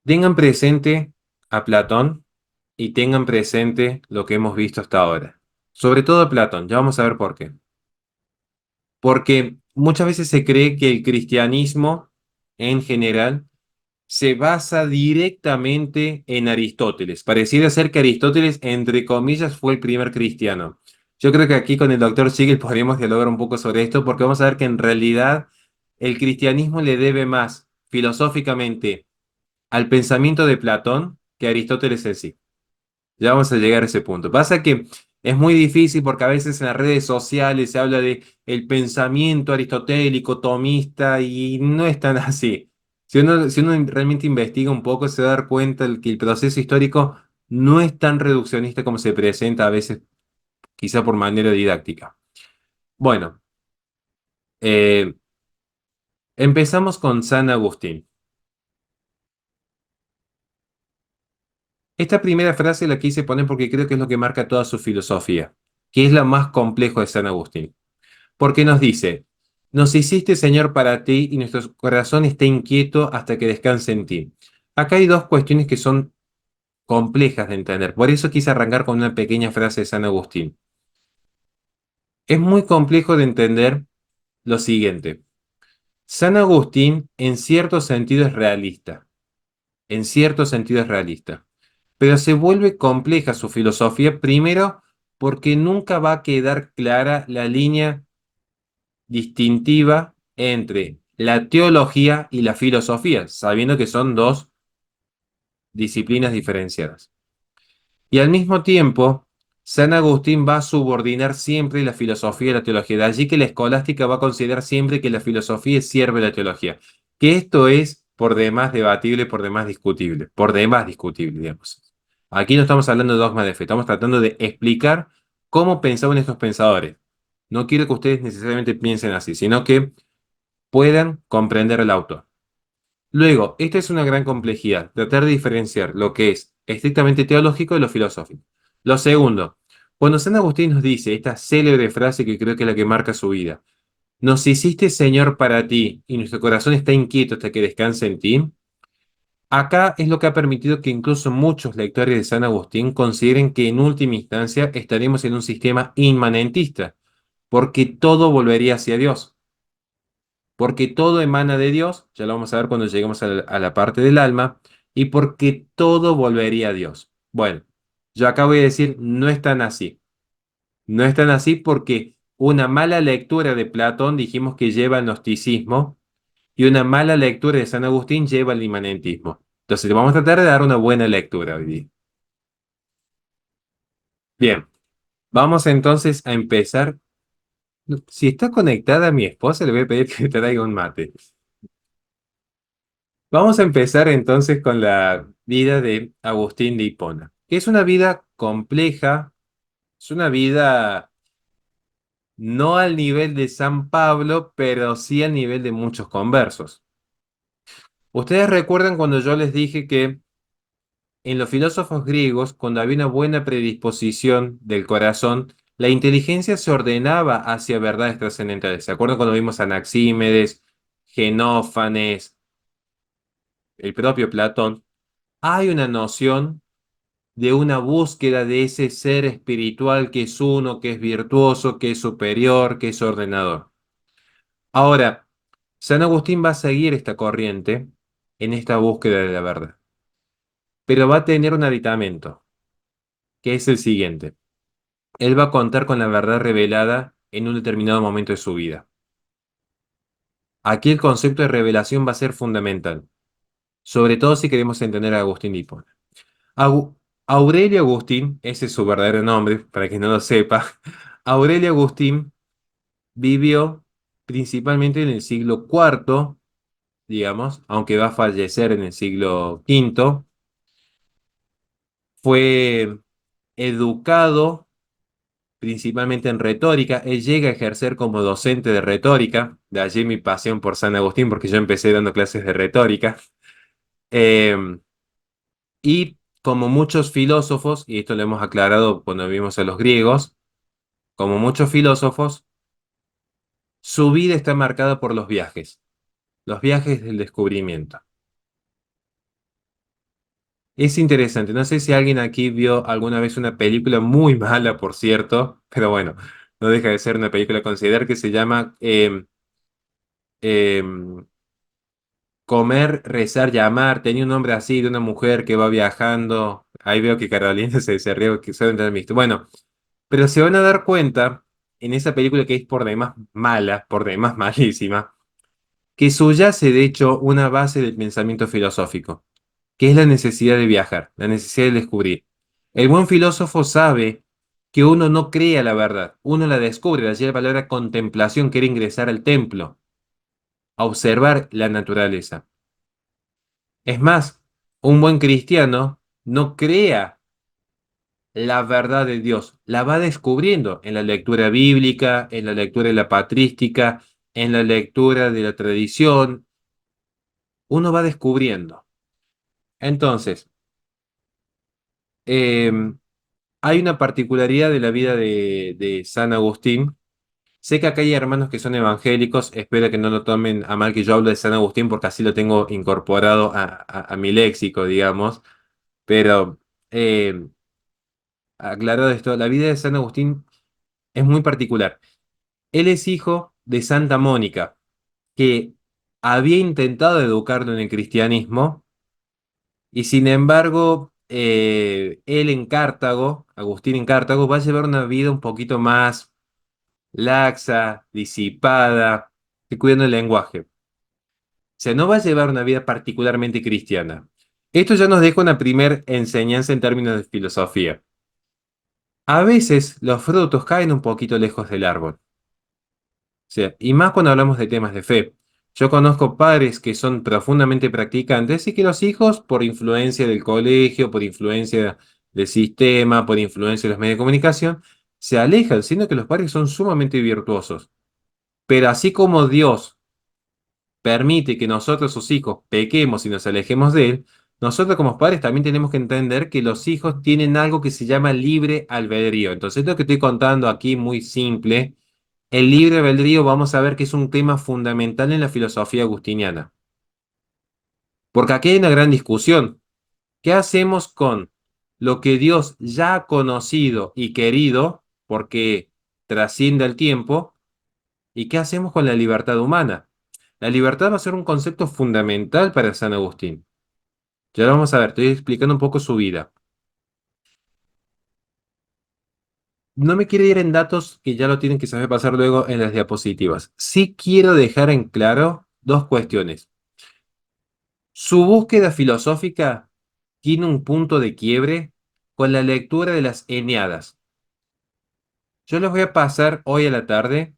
Tengan presente a Platón y tengan presente lo que hemos visto hasta ahora. Sobre todo a Platón, ya vamos a ver por qué. Porque muchas veces se cree que el cristianismo en general se basa directamente en Aristóteles. Pareciera ser que Aristóteles, entre comillas, fue el primer cristiano. Yo creo que aquí con el doctor Siegel podríamos dialogar un poco sobre esto porque vamos a ver que en realidad el cristianismo le debe más filosóficamente al pensamiento de Platón que a Aristóteles en sí. Ya vamos a llegar a ese punto. Pasa que es muy difícil porque a veces en las redes sociales se habla de el pensamiento aristotélico, tomista, y no es tan así. Si uno realmente investiga un poco, se va a dar cuenta que el proceso histórico no es tan reduccionista como se presenta a veces, quizá por manera didáctica. Bueno, eh, empezamos con San Agustín. Esta primera frase la quise poner porque creo que es lo que marca toda su filosofía, que es la más compleja de San Agustín. Porque nos dice, nos hiciste Señor para ti y nuestro corazón está inquieto hasta que descanse en ti. Acá hay dos cuestiones que son complejas de entender. Por eso quise arrancar con una pequeña frase de San Agustín. Es muy complejo de entender lo siguiente. San Agustín en cierto sentido es realista. En cierto sentido es realista. Pero se vuelve compleja su filosofía, primero porque nunca va a quedar clara la línea distintiva entre la teología y la filosofía, sabiendo que son dos disciplinas diferenciadas. Y al mismo tiempo, San Agustín va a subordinar siempre la filosofía y la teología. De allí que la escolástica va a considerar siempre que la filosofía sirve a la teología. Que esto es por demás debatible, por demás discutible, digamos. Aquí no estamos hablando de dogma de fe, estamos tratando de explicar cómo pensaban estos pensadores. No quiero que ustedes necesariamente piensen así, sino que puedan comprender el autor. Luego, esta es una gran complejidad, tratar de diferenciar lo que es estrictamente teológico de lo filosófico. Lo segundo, cuando San Agustín nos dice esta célebre frase que creo que es la que marca su vida, nos hiciste Señor para ti y nuestro corazón está inquieto hasta que descanse en ti, acá es lo que ha permitido que incluso muchos lectores de San Agustín consideren que en última instancia estaremos en un sistema inmanentista, porque todo volvería hacia Dios. Porque todo emana de Dios, ya lo vamos a ver cuando lleguemos a la parte del alma, y porque todo volvería a Dios. Bueno, yo acá voy a decir, no es tan así. No es tan así porque una mala lectura de Platón dijimos que lleva al gnosticismo y una mala lectura de San Agustín lleva al inmanentismo. Entonces vamos a tratar de dar una buena lectura hoy día. Bien, vamos entonces a empezar. Si está conectada a mi esposa, le voy a pedir que traiga un mate. Vamos a empezar entonces con la vida de Agustín de Hipona, que es una vida compleja, es una vida no al nivel de San Pablo, pero sí al nivel de muchos conversos. Ustedes recuerdan cuando yo les dije que en los filósofos griegos, cuando había una buena predisposición del corazón, la inteligencia se ordenaba hacia verdades trascendentales. ¿Se acuerdan cuando vimos a Anaxímedes, Genófanes, el propio Platón? Hay una noción de una búsqueda de ese ser espiritual que es uno, que es virtuoso, que es superior, que es ordenador. Ahora, San Agustín va a seguir esta corriente en esta búsqueda de la verdad, pero va a tener un aditamento, que es el siguiente. Él va a contar con la verdad revelada en un determinado momento de su vida. Aquí el concepto de revelación va a ser fundamental, sobre todo si queremos entender a Agustín de Hipona. Agu- Aurelio Agustín, ese es su verdadero nombre, para quien no lo sepa. Aurelio Agustín vivió principalmente en el siglo IV, digamos, aunque va a fallecer en el siglo V. Fue educado principalmente en retórica. Él llega a ejercer como docente de retórica, de allí mi pasión por San Agustín, porque yo empecé dando clases de retórica. Eh, y como muchos filósofos, y esto lo hemos aclarado cuando vimos a los griegos, como muchos filósofos, su vida está marcada por los viajes del descubrimiento. Es interesante. No sé si alguien aquí vio alguna vez una película muy mala, por cierto, pero bueno, no deja de ser una película a considerar que se llama em, Comer, Rezar, Llamar. Tenía un nombre así de una mujer que va viajando. Ahí veo que Carolina se ríe, que suele tener visto. Bueno, pero se van a dar cuenta en esa película que es por demás mala, por demás malísima, que subyace de hecho una base del pensamiento filosófico, que es la necesidad de viajar, la necesidad de descubrir. El buen filósofo sabe que uno no crea la verdad, uno la descubre, la lleva a la palabra contemplación, quiere ingresar al templo, a observar la naturaleza. Es más, un buen cristiano no crea la verdad de Dios, la va descubriendo en la lectura bíblica, en la lectura de la patrística, en la lectura de la tradición, uno va descubriendo. Entonces, em, hay una particularidad de la vida de San Agustín. Sé que acá hay hermanos que son evangélicos, espero que no lo tomen a mal que yo hablo de San Agustín porque así lo tengo incorporado a mi léxico, digamos, pero eh, aclarado esto, la vida de San Agustín es muy particular. Él es hijo de Santa Mónica, que había intentado educarlo en el cristianismo y sin embargo, él en Cartago, Agustín en Cartago, va a llevar una vida un poquito más laxa, disipada, y cuidando el lenguaje. O sea, no va a llevar una vida particularmente cristiana. Esto ya nos deja una primera enseñanza en términos de filosofía. A veces los frutos caen un poquito lejos del árbol. Sea, y más cuando hablamos de temas de fe. Yo conozco padres que son profundamente practicantes y que los hijos, por influencia del colegio, por influencia del sistema, por influencia de los medios de comunicación, se alejan, siendo que los padres son sumamente virtuosos. Pero así como Dios permite que nosotros, sus hijos, pequemos y nos alejemos de Él, nosotros como padres también tenemos que entender que los hijos tienen algo que se llama libre albedrío. Entonces, esto que estoy contando aquí, muy simple, el libre albedrío vamos a ver que es un tema fundamental en la filosofía agustiniana. Porque aquí hay una gran discusión. ¿Qué hacemos con lo que Dios ya ha conocido y querido, porque trasciende el tiempo? ¿Y qué hacemos con la libertad humana? La libertad va a ser un concepto fundamental para San Agustín. Ya lo vamos a ver, estoy explicando un poco su vida. No me quiero ir en datos que ya lo tienen que saber pasar luego en las diapositivas. Sí quiero dejar en claro dos cuestiones. Su búsqueda filosófica tiene un punto de quiebre con la lectura de las Eneadas. Yo les voy a pasar hoy a la tarde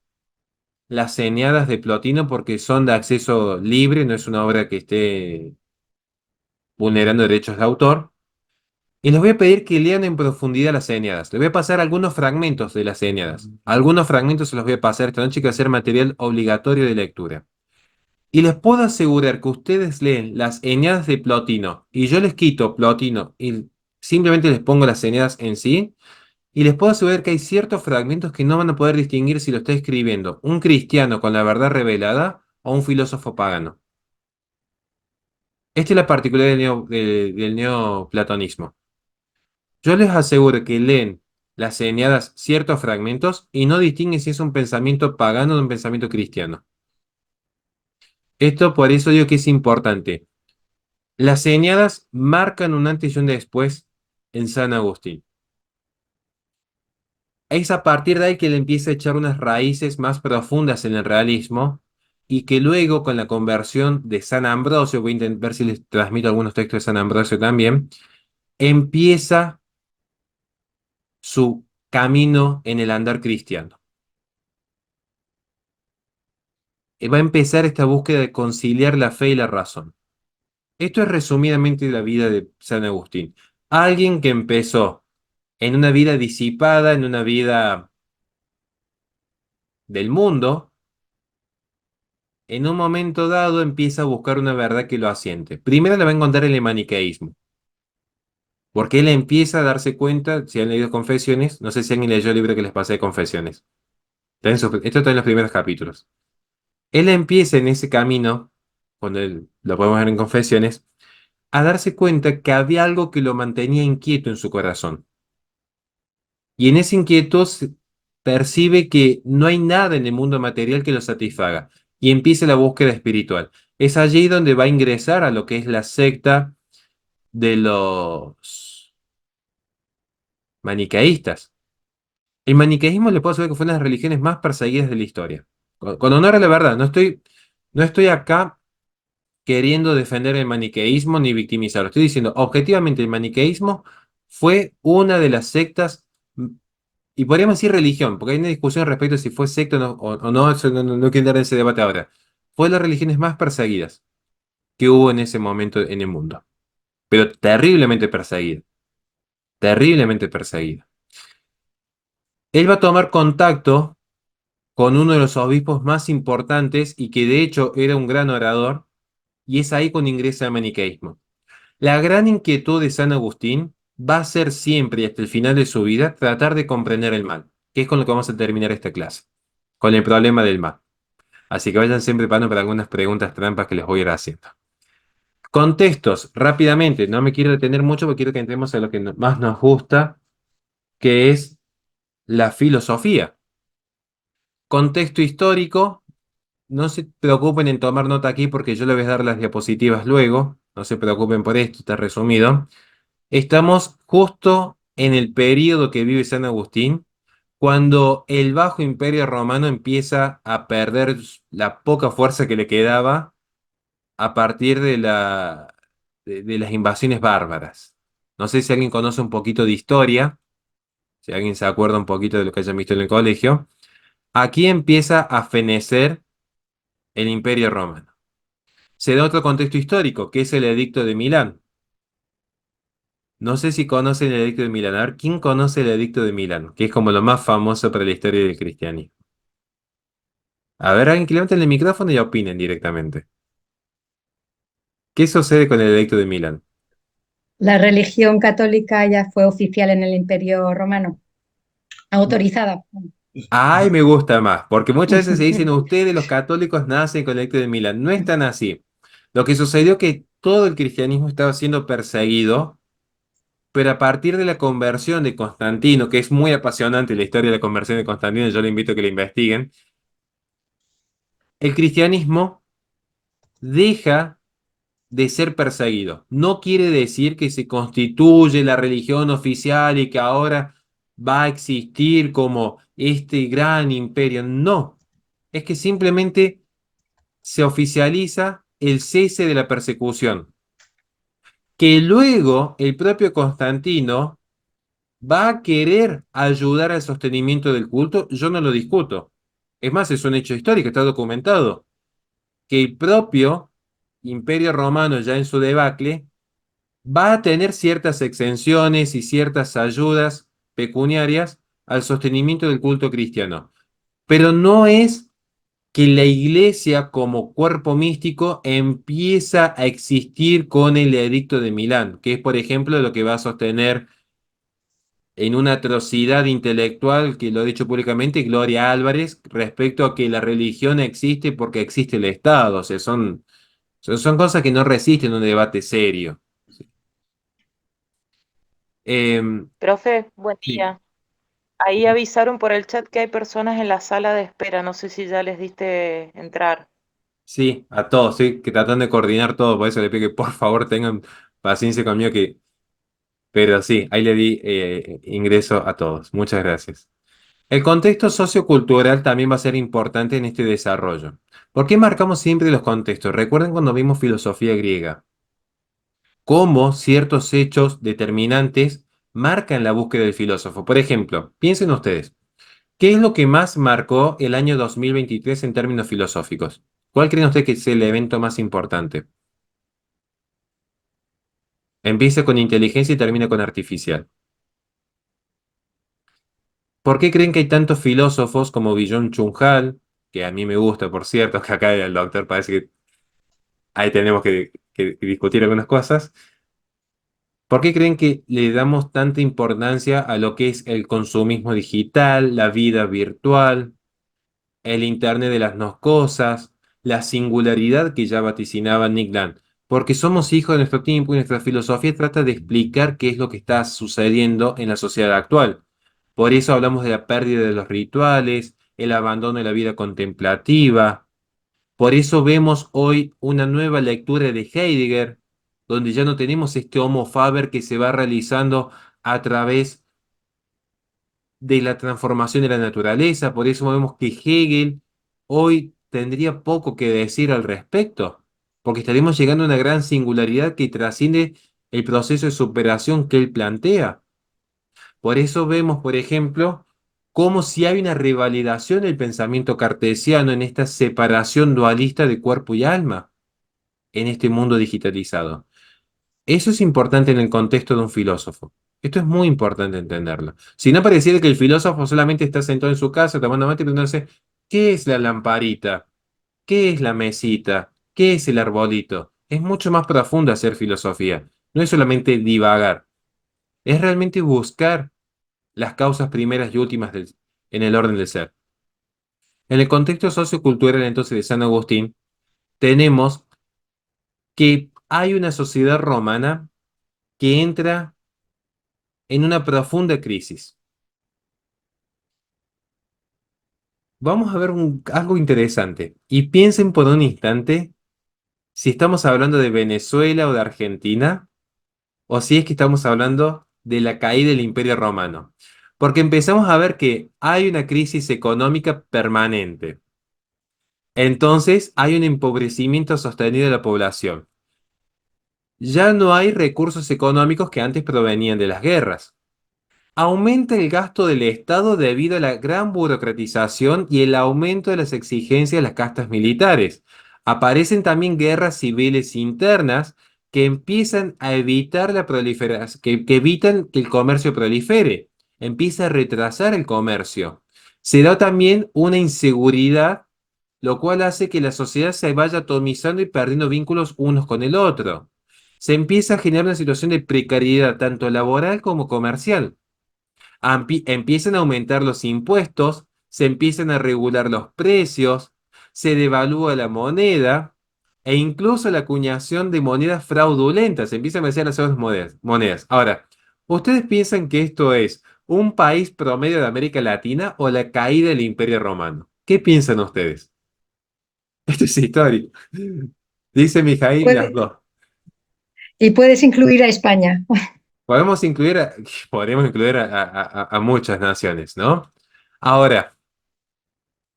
las Eneadas de Plotino porque son de acceso libre, no es una obra que esté vulnerando derechos de autor. Y les voy a pedir que lean en profundidad las Eneadas. Les voy a pasar algunos fragmentos de las Eneadas. Algunos fragmentos se los voy a pasar esta noche que va a ser material obligatorio de lectura. Y les puedo asegurar que ustedes leen las Eneadas de Plotino y yo les quito Plotino y simplemente les pongo las Eneadas en sí. Y les puedo asegurar que hay ciertos fragmentos que no van a poder distinguir si lo está escribiendo un cristiano con la verdad revelada o un filósofo pagano. Esta es la particularidad del neoplatonismo. Yo les aseguro que leen las Eneadas ciertos fragmentos y no distinguen si es un pensamiento pagano de un pensamiento cristiano. Esto por eso digo que es importante. Las Eneadas marcan un antes y un después en San Agustín. Es a partir de ahí que él empieza a echar unas raíces más profundas en el realismo y que luego con la conversión de San Ambrosio, voy a intentar ver si les transmito algunos textos de San Ambrosio también, empieza su camino en el andar cristiano. Va a empezar esta búsqueda de conciliar la fe y la razón. Esto es resumidamente la vida de San Agustín. Alguien que empezó en una vida disipada, en una vida del mundo, en un momento dado empieza a buscar una verdad que lo asiente. Primero le va a encontrar el maniqueísmo, porque él empieza a darse cuenta, si han leído Confesiones, no sé si alguien leyó el libro que les pasé de Confesiones. Esto está en los primeros capítulos. Él empieza en ese camino, cuando lo podemos ver en Confesiones, a darse cuenta que había algo que lo mantenía inquieto en su corazón. Y en esa inquietud percibe que no hay nada en el mundo material que lo satisfaga y empieza la búsqueda espiritual. Es allí donde va a ingresar a lo que es la secta de los maniqueístas. El maniqueísmo le puedo asegurar que fue una de las religiones más perseguidas de la historia. Con honor a la verdad, no estoy acá queriendo defender el maniqueísmo ni victimizarlo. Estoy diciendo, objetivamente, el maniqueísmo fue una de las sectas, y podríamos decir religión, porque hay una discusión respecto a si fue secta o no, eso no quiero entrar en ese debate ahora. Fue de las religiones más perseguidas que hubo en ese momento en el mundo, pero terriblemente perseguida. Él va a tomar contacto con uno de los obispos más importantes y que de hecho era un gran orador, y es ahí cuando ingresa al maniqueísmo. La gran inquietud de San Agustín va a ser siempre y hasta el final de su vida tratar de comprender el mal, que es con lo que vamos a terminar esta clase, con el problema del mal. Así que vayan siempre preparando para algunas preguntas trampas que les voy a ir haciendo. Contextos, rápidamente, no me quiero detener mucho porque quiero que entremos a lo que más nos gusta, que es la filosofía. Contexto histórico, no se preocupen en tomar nota aquí porque yo les voy a dar las diapositivas luego, no se preocupen por esto, está resumido. Estamos justo en el periodo que vive San Agustín, cuando el Bajo Imperio Romano empieza a perder la poca fuerza que le quedaba a partir de las invasiones bárbaras. No sé si alguien conoce un poquito de historia, si alguien se acuerda un poquito de lo que hayan visto en el colegio. Aquí empieza a fenecer el Imperio Romano. Se da otro contexto histórico, que es el Edicto de Milán. No sé si conocen el Edicto de Milán. A ver, ¿quién conoce el Edicto de Milán? Que es como lo más famoso para la historia del cristianismo. A ver, alguien que levanten el micrófono y opinen directamente. ¿Qué sucede con el Edicto de Milán? La religión católica ya fue oficial en el Imperio Romano, autorizada. Ay, me gusta más, porque muchas veces se dicen ustedes los católicos nacen con el Edicto de Milán. No es tan así. Lo que sucedió es que todo el cristianismo estaba siendo perseguido, pero a partir de la conversión de Constantino, que es muy apasionante la historia de la conversión de Constantino, yo le invito a que la investiguen, el cristianismo deja de ser perseguido. No quiere decir que se constituye la religión oficial y que ahora va a existir como este gran imperio. No, es que simplemente se oficializa el cese de la persecución, que luego el propio Constantino va a querer ayudar al sostenimiento del culto, yo no lo discuto. Es más, es un hecho histórico, está documentado, que el propio Imperio Romano ya en su debacle va a tener ciertas exenciones y ciertas ayudas pecuniarias al sostenimiento del culto cristiano. Pero no es que la iglesia como cuerpo místico empieza a existir con el Edicto de Milán, que es, por ejemplo, lo que va a sostener en una atrocidad intelectual, que lo ha dicho públicamente, Gloria Álvarez, respecto a que la religión existe porque existe el Estado. O sea, son cosas que no resisten un debate serio. Em, Profe, buen sí. día. Ahí avisaron por el chat que hay personas en la sala de espera. No sé si ya les diste entrar. Sí, a todos, sí, que tratan de coordinar todo, por eso le pido que por favor tengan paciencia conmigo, pero sí, ahí le di ingreso a todos. Muchas gracias. El contexto sociocultural también va a ser importante en este desarrollo. ¿Por qué marcamos siempre los contextos? Recuerden cuando vimos filosofía griega, cómo ciertos hechos determinantes marcan la búsqueda del filósofo. Por ejemplo, piensen ustedes, ¿qué es lo que más marcó el año 2023 en términos filosóficos? ¿Cuál creen ustedes que es el evento más importante? Empieza con inteligencia y termina con artificial. ¿Por qué creen que hay tantos filósofos como Byung-Chul Han, que a mí me gusta, por cierto, que acá el doctor parece que ahí tenemos que discutir algunas cosas? ¿Por qué creen que le damos tanta importancia a lo que es el consumismo digital, la vida virtual, el Internet de las no cosas, la singularidad que ya vaticinaba Nick Land? porque somos hijos de nuestro tiempo y nuestra filosofía trata de explicar qué es lo que está sucediendo en la sociedad actual. Por eso hablamos de la pérdida de los rituales, el abandono de la vida contemplativa. Por eso vemos hoy una nueva lectura de Heidegger, donde ya no tenemos este Homo faber que se va realizando a través de la transformación de la naturaleza. Por eso vemos que Hegel hoy tendría poco que decir al respecto, porque estaremos llegando a una gran singularidad que trasciende el proceso de superación que él plantea. Por eso vemos, por ejemplo, cómo si hay una revalidación del pensamiento cartesiano en esta separación dualista de cuerpo y alma en este mundo digitalizado. Eso es importante en el contexto de un filósofo. Esto es muy importante entenderlo. Si no pareciera que el filósofo solamente está sentado en su casa tomando mate y preguntándose, ¿qué es la lamparita? ¿Qué es la mesita? ¿Qué es el arbolito? Es mucho más profundo hacer filosofía. No es solamente divagar, es realmente buscar las causas primeras y últimas en el orden del ser. En el contexto sociocultural entonces de San Agustín, tenemos que hay una sociedad romana que entra en una profunda crisis. Vamos a ver algo interesante y piensen por un instante si estamos hablando de Venezuela o de Argentina o si es que estamos hablando de la caída del Imperio Romano. Porque empezamos a ver que hay una crisis económica permanente. Entonces hay un empobrecimiento sostenido de la población. Ya no hay recursos económicos que antes provenían de las guerras. Aumenta el gasto del Estado debido a la gran burocratización y el aumento de las exigencias de las castas militares. Aparecen también guerras civiles internas que empiezan a evitar la proliferación, que evitan que el comercio prolifere. Empieza a retrasar el comercio. Se da también una inseguridad, lo cual hace que la sociedad se vaya atomizando y perdiendo vínculos unos con el otro. Se empieza a generar una situación de precariedad tanto laboral como comercial. Empiezan a aumentar los impuestos, se empiezan a regular los precios, se devalúa la moneda e incluso la acuñación de monedas fraudulentas. Se empiezan a hacer las otras monedas. Ahora, ¿ustedes piensan que esto es un país promedio de América Latina o la caída del Imperio Romano? ¿Qué piensan ustedes? Esto es historia. Dice Mijail las Puede- dos. y puedes incluir a España. Podemos incluir podríamos incluir a muchas naciones, ¿no? Ahora,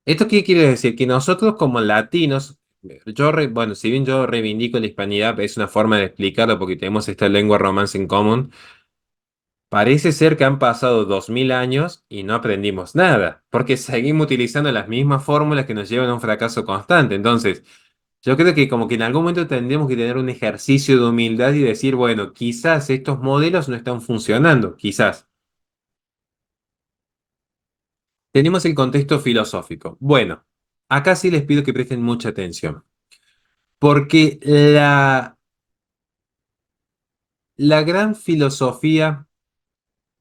¿esto qué quiere decir? Que nosotros como latinos, bueno, si bien yo reivindico la hispanidad, es una forma de explicarlo porque tenemos esta lengua romance en común, parece ser que han pasado 2000 años y no aprendimos nada, porque seguimos utilizando las mismas fórmulas que nos llevan a un fracaso constante. Entonces, yo creo que como que en algún momento tendremos que tener un ejercicio de humildad y decir, bueno, quizás estos modelos no están funcionando, quizás. Tenemos el contexto filosófico. Bueno, acá sí les pido que presten mucha atención. Porque la gran filosofía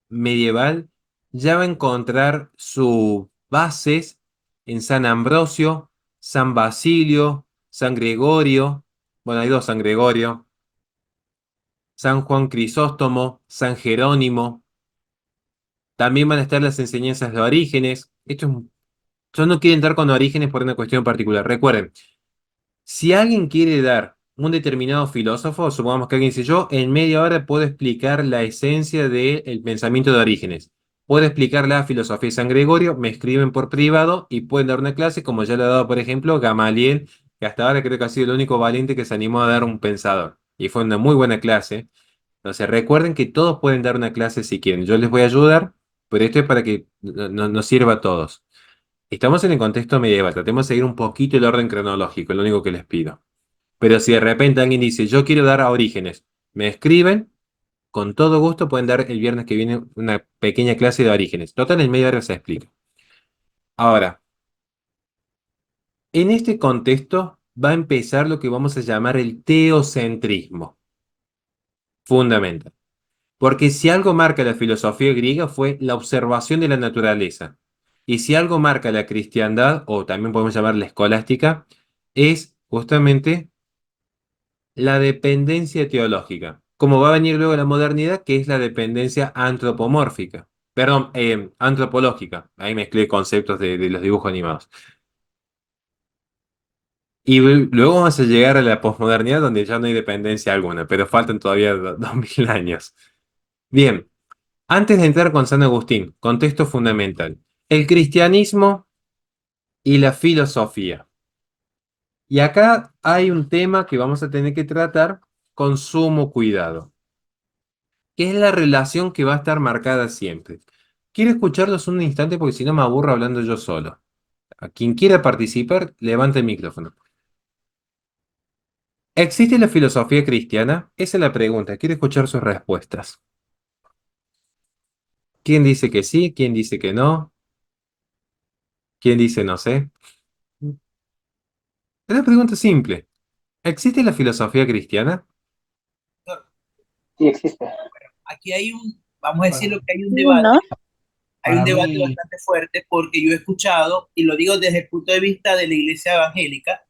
medieval ya va a encontrar sus bases en San Ambrosio, San Basilio, San Gregorio, bueno, hay dos San Gregorio, San Juan Crisóstomo, San Jerónimo, también van a estar las enseñanzas de Orígenes. Yo no quiero entrar con Orígenes por una cuestión particular. Recuerden, si alguien quiere dar un determinado filósofo, supongamos que alguien dice, yo en media hora puedo explicar la esencia del pensamiento de Orígenes, puedo explicar la filosofía de San Gregorio, me escriben por privado y pueden dar una clase, como ya le ha dado, por ejemplo, Gamaliel, que hasta ahora creo que ha sido el único valiente que se animó a dar un pensador. Y fue una muy buena clase. Entonces recuerden que todos pueden dar una clase si quieren. Yo les voy a ayudar, pero esto es para que nos sirva a todos. Estamos en el contexto medieval, tratemos de seguir un poquito el orden cronológico, es lo único que les pido. Pero si de repente alguien dice, yo quiero dar a Orígenes, me escriben, con todo gusto pueden dar el viernes que viene una pequeña clase de Orígenes. Total, en media hora se explica. Ahora, en este contexto va a empezar lo que vamos a llamar el teocentrismo, fundamental. Porque si algo marca la filosofía griega fue la observación de la naturaleza. Y si algo marca la cristiandad, o también podemos llamarla escolástica, es justamente la dependencia teológica. Como va a venir luego la modernidad, que es la dependencia antropomórfica. Perdón, antropológica. Ahí mezclé conceptos de los dibujos animados. Y luego vamos a llegar a la posmodernidad donde ya no hay dependencia alguna, pero faltan todavía 2000 años. Bien, antes de entrar con San Agustín, contexto fundamental. El cristianismo y la filosofía. Y acá hay un tema que vamos a tener que tratar con sumo cuidado, que es la relación que va a estar marcada siempre. Quiero escucharlos un instante porque si no me aburro hablando yo solo. A quien quiera participar, levante el micrófono. ¿Existe la filosofía cristiana? Esa es la pregunta. Quiero escuchar sus respuestas. ¿Quién dice que sí? ¿Quién dice que no? ¿Quién dice no sé? Es una pregunta simple. ¿Existe la filosofía cristiana? Sí existe. Aquí hay vamos a decirlo que Sí, ¿no? hay un Para debate mí, bastante fuerte porque yo he escuchado, y lo digo desde el punto de vista de la iglesia evangélica,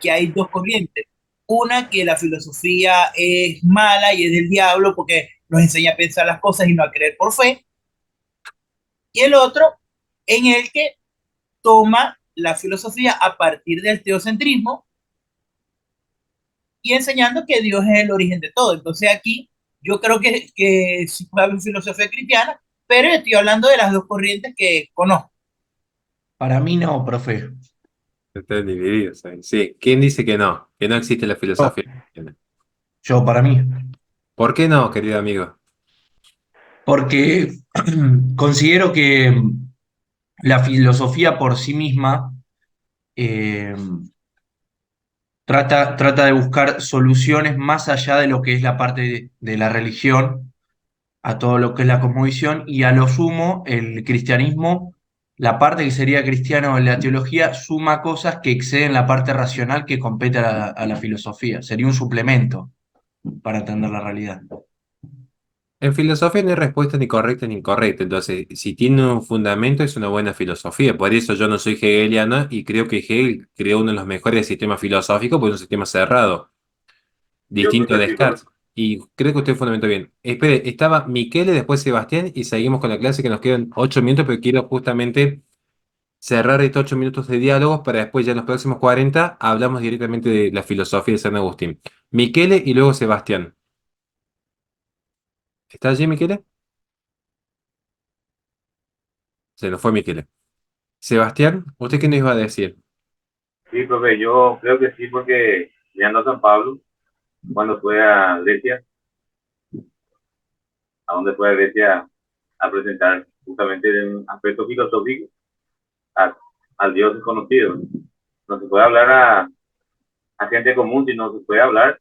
que hay dos corrientes. Una, que la filosofía es mala y es del diablo porque nos enseña a pensar las cosas y no a creer por fe. Y el otro, en el que toma la filosofía a partir del teocentrismo y enseñando que Dios es el origen de todo. Entonces aquí yo creo que sí puede haber filosofía cristiana, pero estoy hablando de las dos corrientes que conozco. para mí no, profe. Están divididos ahí. Sí. ¿Quién dice que no? Que no existe la Yo, filosofía cristiana. para mí. ¿Por qué no, querido amigo? Porque considero que la filosofía por sí misma eh, trata de buscar soluciones más allá de lo que es la parte de la religión, a todo lo que es la cosmovisión, y a lo sumo el cristianismo, la parte que sería cristiana o la teología, suma cosas que exceden la parte racional que compete a la filosofía. Sería un suplemento para entender la realidad. En filosofía no hay respuesta ni correcta ni incorrecta. Entonces, si tiene un fundamento, es una buena filosofía. Por eso yo no soy hegeliano y creo que Hegel creó uno de los mejores sistemas filosóficos, porque es un sistema cerrado, distinto a Descartes. Y creo que usted fundamentó bien. Espere, estaba Michele, después Sebastián, y seguimos con la clase que nos quedan 8 minutos, pero quiero justamente cerrar estos 8 minutos de diálogos para después, ya en los próximos 40 hablamos directamente de la filosofía de San Agustín. Michele y luego Sebastián. ¿Está allí, Michele? Se nos fue Michele. Sebastián, ¿usted qué nos iba a decir? Sí, profe, yo creo que sí, porque mirando a San Pablo, cuando fue a Grecia, a donde fue a Grecia a presentar justamente un aspecto filosófico a, al Dios desconocido. No se puede hablar a gente común, sino se puede hablar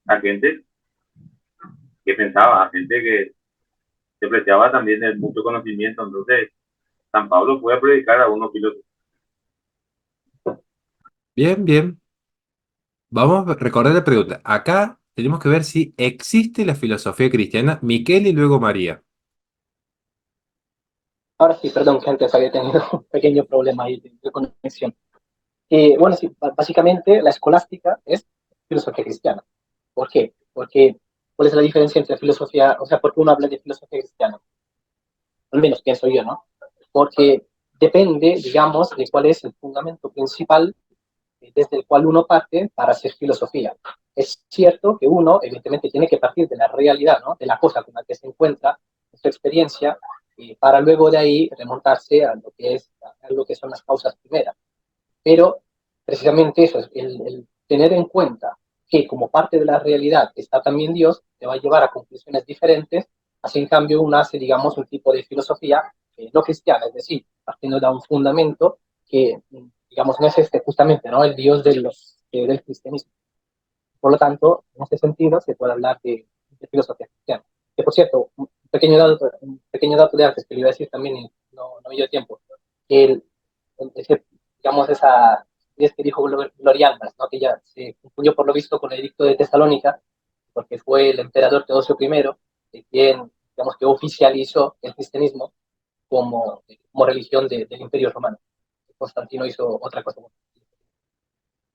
a gente que pensaba, a gente que se apreciaba también de mucho conocimiento. Entonces, San Pablo fue a predicar a unos filósofos. Bien, bien. Vamos a recordar la pregunta. Acá tenemos que ver si existe la filosofía cristiana. Michele y luego María. Ahora sí, perdón, que antes había tenido un pequeño problema ahí de conexión. Bueno, sí, básicamente la escolástica es filosofía cristiana. ¿Por qué? Porque, ¿cuál es la diferencia entre filosofía, o sea, por qué uno habla de filosofía cristiana? Al menos pienso yo, ¿no? Porque depende, digamos, de cuál es el fundamento principal desde el cual uno parte para hacer filosofía. Es cierto que uno, evidentemente, tiene que partir de la realidad, ¿no? De la cosa con la que se encuentra, de su experiencia, para luego de ahí remontarse a lo que son las causas primeras. Pero precisamente eso, el tener en cuenta que como parte de la realidad está también Dios, te va a llevar a conclusiones diferentes, así en cambio uno hace, digamos, un tipo de filosofía no cristiana, es decir, partiendo de un fundamento que, digamos, no es este justamente, ¿no? El Dios del cristianismo. Por lo tanto, en ese sentido se puede hablar de filosofía cristiana. Que por cierto, un pequeño dato de antes que le iba a decir también, y no me dio tiempo, el, ese, digamos, esa es que dijo Glorianas, ¿no? Que ya se confundió por lo visto con el edicto de Tesalónica, porque fue el emperador Teodosio I quien, digamos, que oficializó el cristianismo como religión del Imperio Romano. Constantino hizo otra cosa.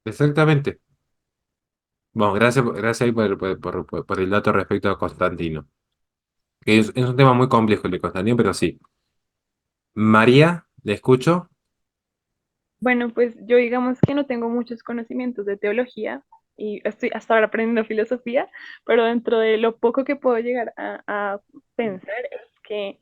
Exactamente. Bueno, gracias ahí por el dato respecto a Constantino. Que es un tema muy complejo el de Constantino, pero sí. María, ¿le escucho? Bueno, pues yo digamos que no tengo muchos conocimientos de teología y estoy hasta ahora aprendiendo filosofía, pero dentro de lo poco que puedo llegar a pensar es que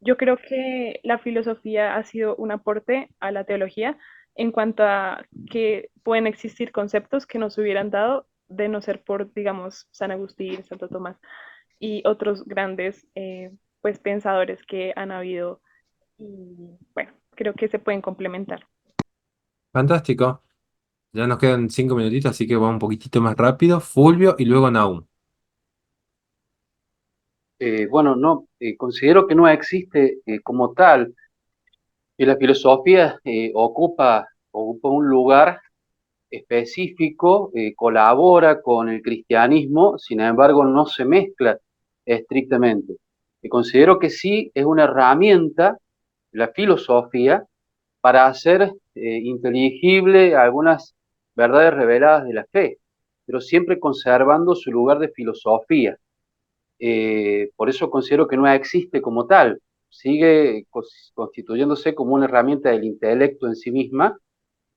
yo creo que la filosofía ha sido un aporte a la teología en cuanto a que pueden existir conceptos que nos hubieran dado de no ser por, digamos, San Agustín, Santo Tomás y otros grandes pues pensadores que han habido y bueno, creo que se pueden complementar. Fantástico. Ya nos quedan 5 minutitos, así que vamos un poquitito más rápido. Fulvio y luego Nahum. Bueno, no, considero que no existe como tal, y la filosofía ocupa un lugar específico, colabora con el cristianismo, sin embargo no se mezcla estrictamente. Y considero que sí es una herramienta, la filosofía, para hacer inteligible algunas verdades reveladas de la fe, pero siempre conservando su lugar de filosofía. Por eso considero que no existe como tal, sigue constituyéndose como una herramienta del intelecto en sí misma,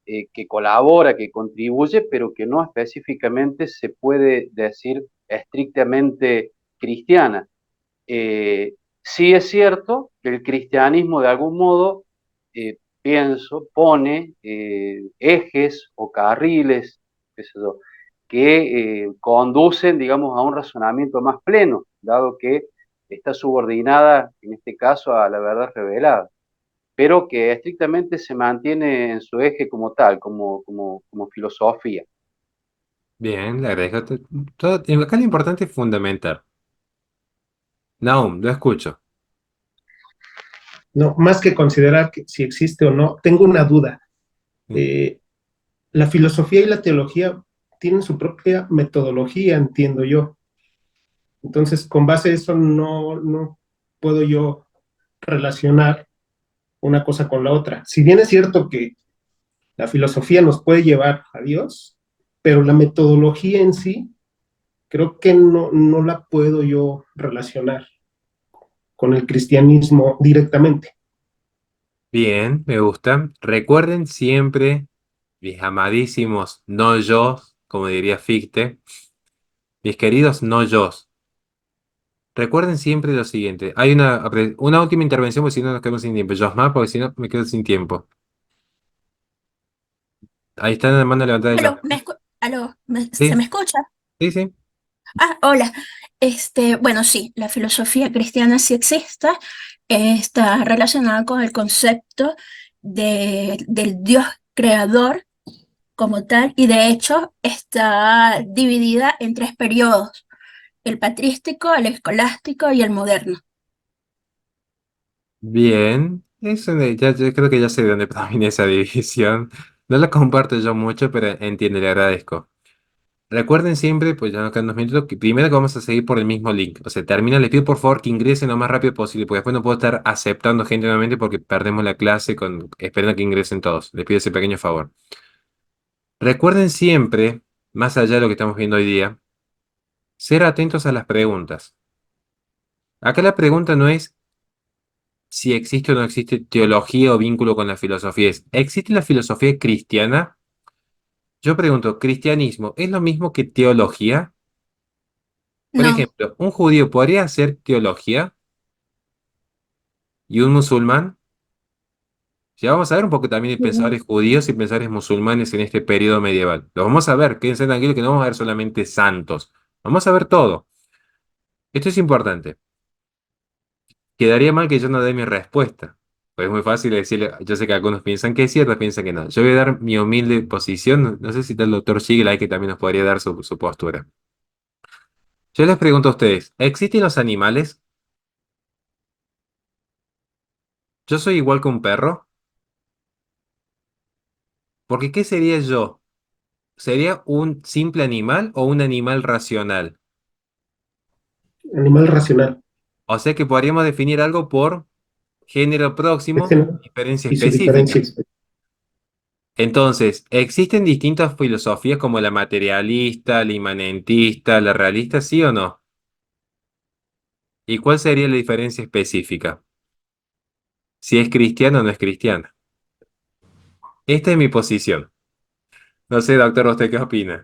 que colabora, que contribuye, pero que no específicamente se puede decir estrictamente cristiana. Sí es cierto que el cristianismo de algún modo, pienso, pone ejes o carriles, qué sé yo, que conducen, digamos, a un razonamiento más pleno, dado que está subordinada, en este caso, a la verdad revelada, pero que estrictamente se mantiene en su eje como tal, como filosofía. Bien, le agradezco. Acá lo importante es fundamental. Nahum, lo escucho. No, más que considerar que si existe o no, tengo una duda. Eh, la filosofía y la teología tienen su propia metodología, entiendo yo. Entonces, con base a eso, no puedo yo relacionar una cosa con la otra. Si bien es cierto que la filosofía nos puede llevar a Dios, pero la metodología en sí, creo que no la puedo yo relacionar con el cristianismo directamente. Bien, me gusta. Recuerden siempre, mis amadísimos no yo, como diría Fichte, mis queridos no yo. Recuerden siempre lo siguiente. Hay una última intervención, porque si no nos quedamos sin tiempo. Josmar, porque si no me quedo sin tiempo. Ahí está la mano levantada de Aló, Josmar. ¿se me Sí, escucha? sí, sí. Ah, hola. Bueno, sí, la filosofía cristiana sí existe, está relacionada con el concepto del Dios creador como tal, y de hecho está dividida en tres periodos: el patrístico, el escolástico y el moderno. Bien. Ya creo que ya sé de dónde proviene esa división. No la comparto yo mucho, pero entiendo, le agradezco. Recuerden siempre, pues ya nos quedan 2 minutos, que primero que vamos a seguir por el mismo link. O sea, termina, les pido por favor que ingresen lo más rápido posible, porque después no puedo estar aceptando gente nuevamente porque perdemos la clase esperando que ingresen todos. Les pido ese pequeño favor. Recuerden siempre, más allá de lo que estamos viendo hoy día, ser atentos a las preguntas. Acá la pregunta no es si existe o no existe teología o vínculo con la filosofía. ¿Existe la filosofía cristiana? Yo pregunto, ¿cristianismo es lo mismo que teología? Por No, ejemplo, ¿un judío podría hacer teología y un musulmán? Ya vamos a ver un poco también de pensadores judíos y pensadores musulmanes en este periodo medieval. Lo vamos a ver, quédense tranquilos que no vamos a ver solamente santos. Vamos a ver todo. Esto es importante. Quedaría mal que yo no dé mi respuesta. Pues es muy fácil decirle, yo sé que algunos piensan que es cierto, piensan que no. Yo voy a dar mi humilde posición. No sé si está el doctor Siegel ahí que también nos podría dar su postura. Yo les pregunto a ustedes, ¿existen los animales? ¿Yo soy igual que un perro? Porque ¿qué sería yo? ¿Sería un simple animal o un animal racional? Animal racional. O sea que podríamos definir algo por género Es próximo, que diferencia y su diferencia. específica. Entonces, existen distintas filosofías como la materialista, la inmanentista, la realista, ¿sí o no? ¿Y cuál sería la diferencia específica? Si es cristiana o no es cristiana. Esta es mi posición. No sé, doctor, ¿usted qué opina?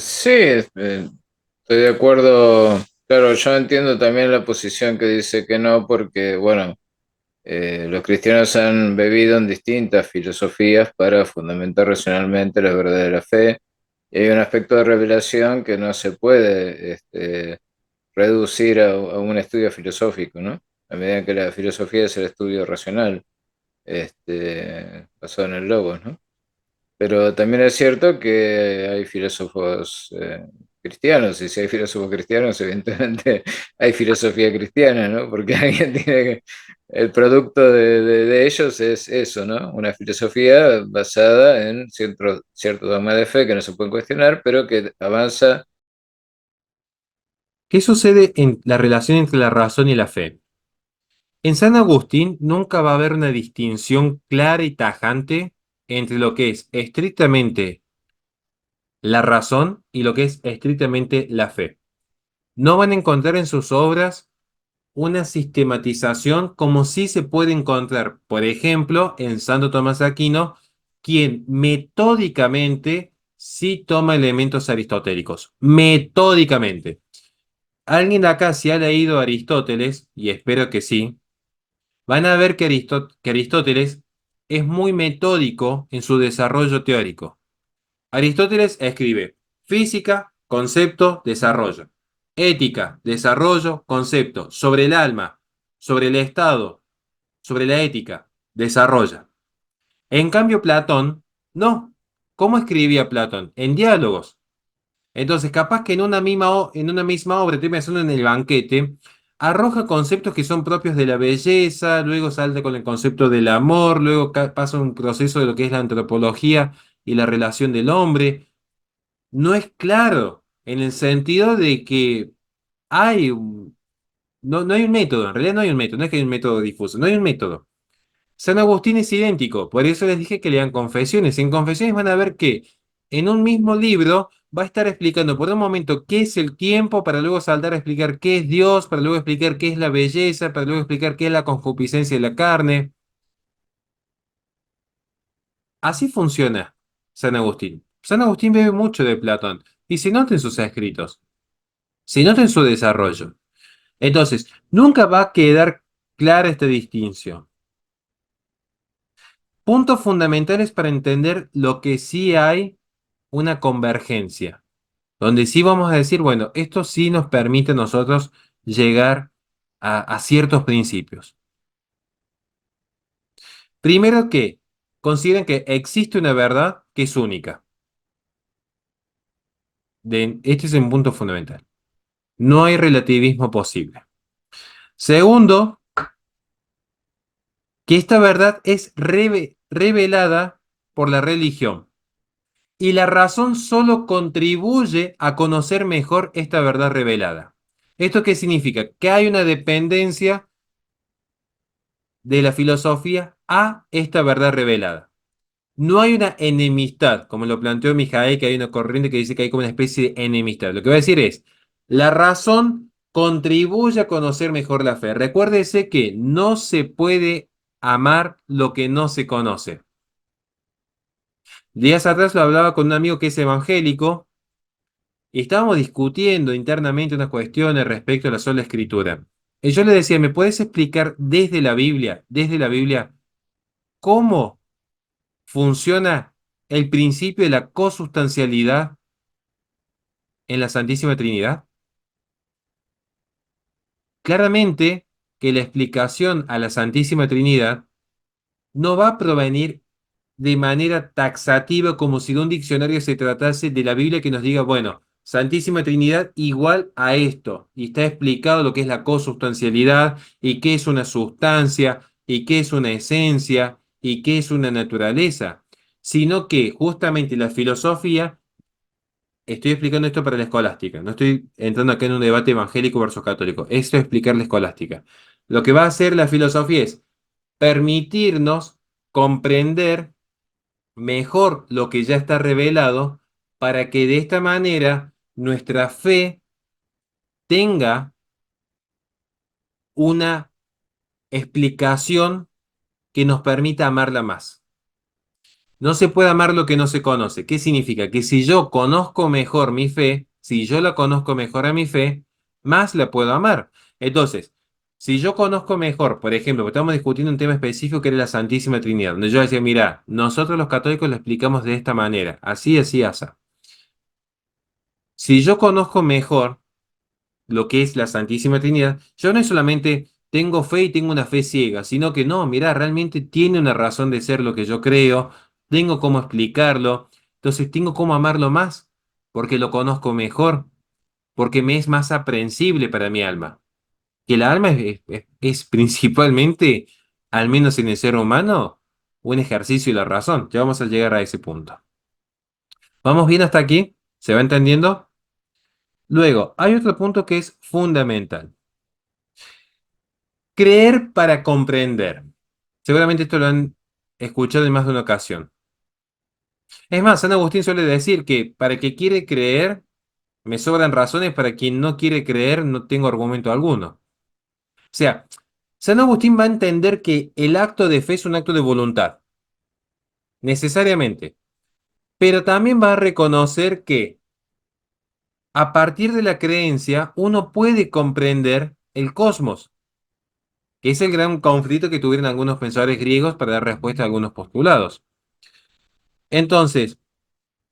Sí, estoy de acuerdo. Claro, yo entiendo también la posición que dice que no, porque, bueno, los cristianos han bebido en distintas filosofías para fundamentar racionalmente la verdad de la fe. Y hay un aspecto de revelación que no se puede reducir a un estudio filosófico, ¿no? A medida que la filosofía es el estudio racional, basado en el logos, ¿no? Pero también es cierto que hay filósofos cristianos, y si hay filósofos cristianos, evidentemente hay filosofía cristiana, ¿no? Porque alguien tiene que... El producto de ellos es eso, ¿no? Una filosofía basada en cierto dogma de fe que no se pueden cuestionar, pero que avanza. ¿Qué sucede en la relación entre la razón y la fe? En San Agustín nunca va a haber una distinción clara y tajante entre lo que es estrictamente la razón y lo que es estrictamente la fe. No van a encontrar en sus obras una sistematización como sí se puede encontrar, por ejemplo, en Santo Tomás de Aquino, quien metódicamente sí toma elementos aristotélicos. Metódicamente. Alguien de acá, si ha leído Aristóteles, y espero que sí, van a ver que Aristóteles es muy metódico en su desarrollo teórico. Aristóteles escribe física, concepto, desarrollo. Ética, desarrollo, concepto. Sobre el alma, sobre el estado, sobre la ética, desarrolla. En cambio, Platón, no. ¿Cómo escribía Platón? En diálogos. Entonces, capaz que en una misma obra, estoy pensando en el banquete, arroja conceptos que son propios de la belleza, luego salta con el concepto del amor, luego pasa un proceso de lo que es la antropología y la relación del hombre. No es claro, en el sentido de que no hay un método, en realidad no hay un método, no es que hay un método difuso, no hay un método. San Agustín es idéntico, por eso les dije que lean Confesiones. En Confesiones van a ver que en un mismo libro va a estar explicando por un momento qué es el tiempo, para luego saltar a explicar qué es Dios, para luego explicar qué es la belleza, para luego explicar qué es la concupiscencia de la carne. Así funciona San Agustín. San Agustín bebe mucho de Platón y se nota en sus escritos, se nota en su desarrollo. Entonces, nunca va a quedar clara esta distinción. Puntos fundamentales para entender lo que sí hay una convergencia, donde sí vamos a decir, bueno, esto sí nos permite a nosotros llegar a ciertos principios. Primero que consideren que existe una verdad que es única. Este es un punto fundamental. No hay relativismo posible. Segundo, que esta verdad es revelada por la religión. Y la razón solo contribuye a conocer mejor esta verdad revelada. ¿Esto qué significa? Que hay una dependencia de la filosofía a esta verdad revelada. No hay una enemistad, como lo planteó Mijael, que hay una corriente que dice que hay como una especie de enemistad. Lo que va a decir es, la razón contribuye a conocer mejor la fe. Recuérdese que no se puede amar lo que no se conoce. Días atrás lo hablaba con un amigo que es evangélico y estábamos discutiendo internamente unas cuestiones respecto a la sola escritura. Y yo le decía, ¿me puedes explicar desde la Biblia, cómo funciona el principio de la consustancialidad en la Santísima Trinidad? Claramente que la explicación a la Santísima Trinidad no va a provenir de manera taxativa como si de un diccionario se tratase de la Biblia que nos diga, bueno, Santísima Trinidad igual a esto, y está explicado lo que es la consustancialidad, y qué es una sustancia, y qué es una esencia, y qué es una naturaleza, sino que justamente la filosofía, estoy explicando esto para la escolástica, no estoy entrando acá en un debate evangélico versus católico, esto es explicar la escolástica. Lo que va a hacer la filosofía es permitirnos comprender mejor lo que ya está revelado para que de esta manera nuestra fe tenga una explicación que nos permita amarla más. No se puede amar lo que no se conoce. ¿Qué significa? Que si yo conozco mejor mi fe, si yo la conozco mejor a mi fe, más la puedo amar. Entonces, si yo conozco mejor, por ejemplo, estamos discutiendo un tema específico que era la Santísima Trinidad, donde yo decía, mira, nosotros los católicos lo explicamos de esta manera, así, así, así. Si yo conozco mejor lo que es la Santísima Trinidad, yo no es solamente tengo fe y tengo una fe ciega, sino que no, mira, realmente tiene una razón de ser lo que yo creo, tengo cómo explicarlo, entonces tengo cómo amarlo más, porque lo conozco mejor, porque me es más aprehensible para mi alma. Que la alma es principalmente, al menos en el ser humano, un ejercicio de la razón. Ya vamos a llegar a ese punto. ¿Vamos bien hasta aquí? ¿Se va entendiendo? Luego, hay otro punto que es fundamental. Creer para comprender. Seguramente esto lo han escuchado en más de una ocasión. Es más, San Agustín suele decir que para el que quiere creer, me sobran razones, para quien no quiere creer, no tengo argumento alguno. O sea, San Agustín va a entender que el acto de fe es un acto de voluntad, necesariamente, pero también va a reconocer que a partir de la creencia uno puede comprender el cosmos, que es el gran conflicto que tuvieron algunos pensadores griegos para dar respuesta a algunos postulados. Entonces,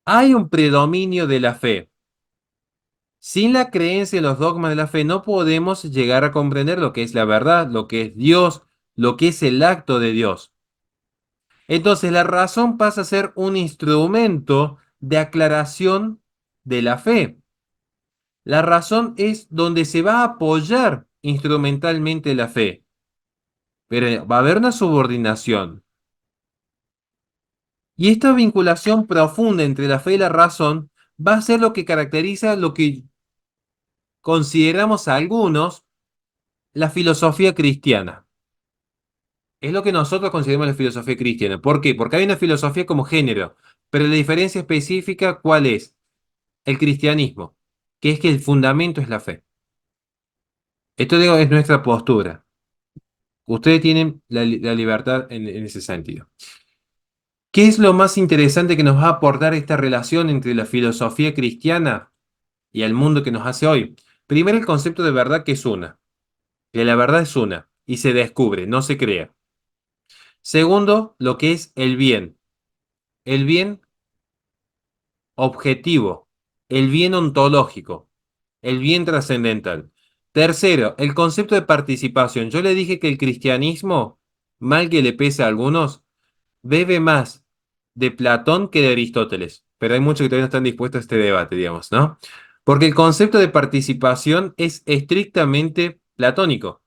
hay un predominio de la fe. Sin la creencia en los dogmas de la fe no podemos llegar a comprender lo que es la verdad, lo que es Dios, lo que es el acto de Dios. Entonces la razón pasa a ser un instrumento de aclaración de la fe. La razón es donde se va a apoyar instrumentalmente la fe, pero va a haber una subordinación. Y esta vinculación profunda entre la fe y la razón va a ser lo que caracteriza lo que consideramos a algunos la filosofía cristiana. Es lo que nosotros consideramos la filosofía cristiana. ¿Por qué? Porque hay una filosofía como género, pero la diferencia específica, ¿cuál es? El cristianismo, que es que el fundamento es la fe. Esto digo, es nuestra postura. Ustedes tienen la libertad en ese sentido. ¿Qué es lo más interesante que nos va a aportar esta relación entre la filosofía cristiana y el mundo que nos hace hoy? Primero, el concepto de verdad, que es una. Que la verdad es una y se descubre, no se crea. Segundo, lo que es el bien. El bien objetivo, el bien ontológico, el bien trascendental. Tercero, el concepto de participación. Yo le dije que el cristianismo, mal que le pese a algunos, bebe más de Platón que de Aristóteles. Pero hay muchos que todavía no están dispuestos a este debate, digamos, ¿no? Porque el concepto de participación es estrictamente platónico.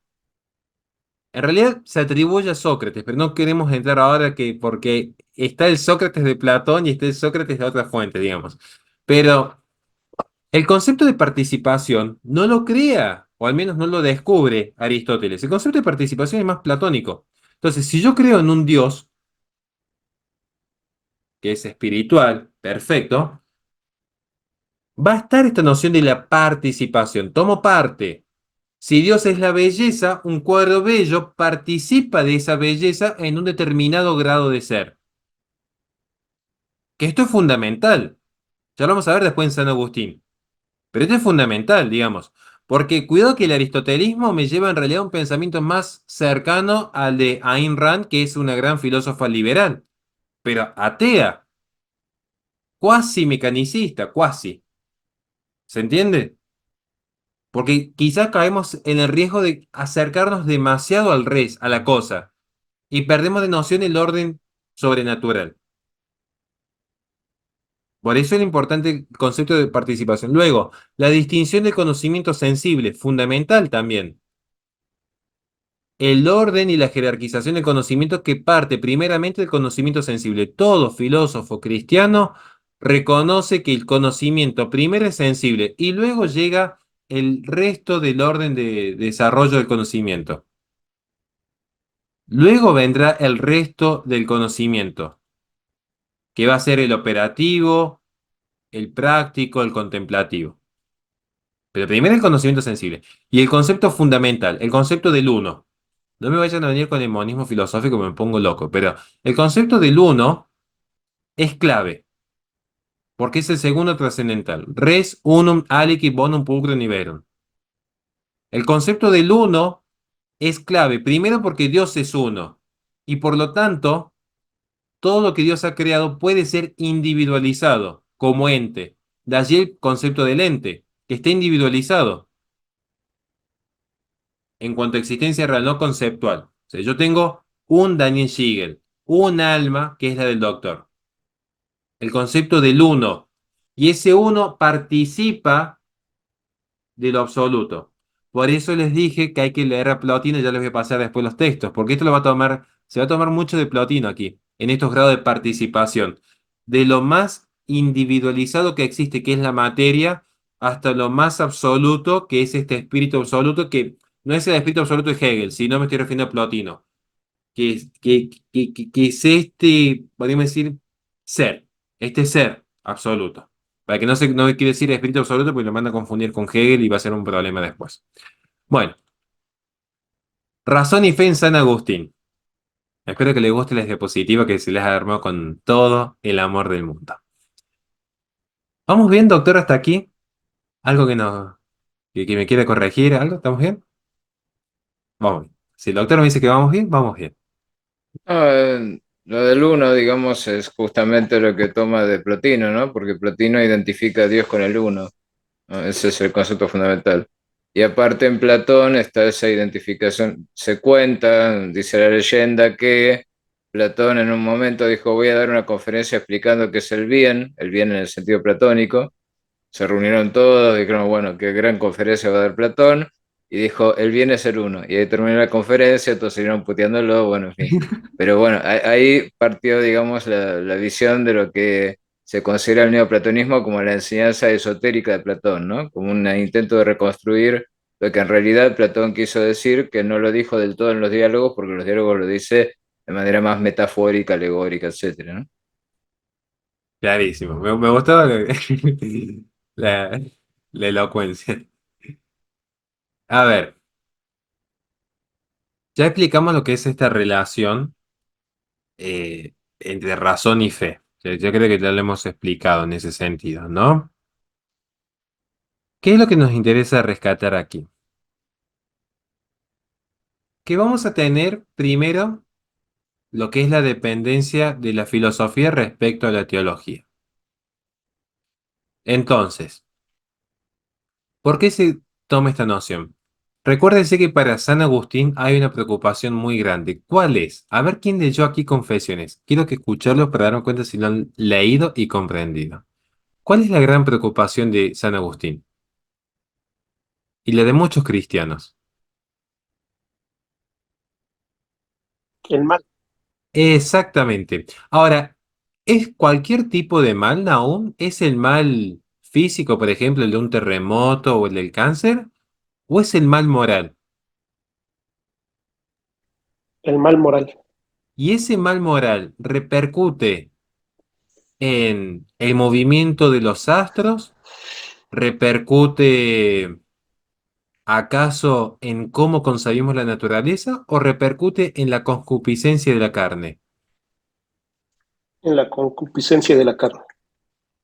En realidad se atribuye a Sócrates, pero no queremos entrar ahora porque está el Sócrates de Platón y está el Sócrates de otra fuente, digamos. Pero el concepto de participación no lo crea, o al menos no lo descubre Aristóteles. El concepto de participación es más platónico. Entonces, si yo creo en un Dios que es espiritual, perfecto, va a estar esta noción de la participación. Tomo parte. Si Dios es la belleza, un cuadro bello participa de esa belleza en un determinado grado de ser. Que esto es fundamental. Ya lo vamos a ver después en San Agustín. Pero esto es fundamental, digamos. Porque cuidado que el aristotelismo me lleva en realidad a un pensamiento más cercano al de Ayn Rand, que es una gran filósofa liberal. Pero atea. Cuasi mecanicista, cuasi. ¿Se entiende? Porque quizás caemos en el riesgo de acercarnos demasiado al res, a la cosa, y perdemos de noción el orden sobrenatural. Por eso es importante el concepto de participación. Luego, la distinción del conocimiento sensible, fundamental también. El orden y la jerarquización del conocimiento que parte primeramente del conocimiento sensible. Todo filósofo cristiano reconoce que el conocimiento primero es sensible y luego llega el resto del orden de desarrollo del conocimiento. Luego vendrá el resto del conocimiento, que va a ser el operativo, el práctico, el contemplativo. Pero primero el conocimiento sensible. Y el concepto fundamental, el concepto del uno. No me vayan a venir con el monismo filosófico, me pongo loco, pero el concepto del uno es clave, porque es el segundo trascendental. Res unum aliqui bonum pulcrum niverum. El concepto del uno es clave, primero porque Dios es uno, y por lo tanto, todo lo que Dios ha creado puede ser individualizado como ente. De allí el concepto del ente, que está individualizado en cuanto a existencia real, no conceptual. O sea, yo tengo un Daniel Siegel, un alma que es la del doctor. El concepto del uno. Y ese uno participa de lo absoluto. Por eso les dije que hay que leer a Plotino, y ya les voy a pasar después los textos, porque esto lo va a tomar, se va a tomar mucho de Plotino aquí, en estos grados de participación. De lo más individualizado que existe, que es la materia, hasta lo más absoluto, que es este espíritu absoluto, que no es el espíritu absoluto de Hegel, sino me estoy refiriendo a Plotino, que es este, podríamos decir, ser, este ser absoluto. Para que no quiere decir espíritu absoluto, porque lo manda a confundir con Hegel y va a ser un problema después. Bueno, razón y fe en San Agustín. Espero que les guste la diapositiva que se les ha armado con todo el amor del mundo. ¿Vamos bien, doctor, hasta aquí? ¿Algo que me quiera corregir? ¿Algo? ¿Estamos bien? Vamos bien. Si el doctor me dice que vamos bien, vamos bien. No, lo del uno, digamos, es justamente lo que toma de Plotino, ¿no? Porque Plotino identifica a Dios con el uno, ¿no? Ese es el concepto fundamental. Y aparte en Platón está esa identificación. Se cuenta, dice la leyenda, que Platón en un momento dijo, voy a dar una conferencia explicando qué es el bien en el sentido platónico. Se reunieron todos, dijeron, bueno, qué gran conferencia va a dar Platón, y dijo, el bien es el uno. Y ahí terminó la conferencia, todos siguieron puteándolo, bueno, en fin. Pero bueno, ahí partió, digamos, la visión de lo que se considera el neoplatonismo como la enseñanza esotérica de Platón, ¿no? Como un intento de reconstruir lo que en realidad Platón quiso decir, que no lo dijo del todo en los diálogos, porque los diálogos lo dice de manera más metafórica, alegórica, etcétera, ¿no? Clarísimo. Me gustó la, la elocuencia. A ver, ya explicamos lo que es esta relación entre razón y fe. Yo creo que ya lo hemos explicado en ese sentido, ¿no? ¿Qué es lo que nos interesa rescatar aquí? Que vamos a tener primero lo que es la dependencia de la filosofía respecto a la teología. Entonces, ¿por qué se toma esta noción? Recuérdense que para San Agustín hay una preocupación muy grande. ¿Cuál es? A ver quién leyó aquí Confesiones. Quiero que escucharlos para darme cuenta si lo han leído y comprendido. ¿Cuál es la gran preocupación de San Agustín? Y la de muchos cristianos. El mal. Exactamente. Ahora, ¿es cualquier tipo de mal, Nahum? ¿Es el mal físico, por ejemplo, el de un terremoto o el del cáncer? ¿O es el mal moral? El mal moral. Y ese mal moral repercute en el movimiento de los astros, repercute acaso en cómo concebimos la naturaleza o repercute en la concupiscencia de la carne. En la concupiscencia de la carne.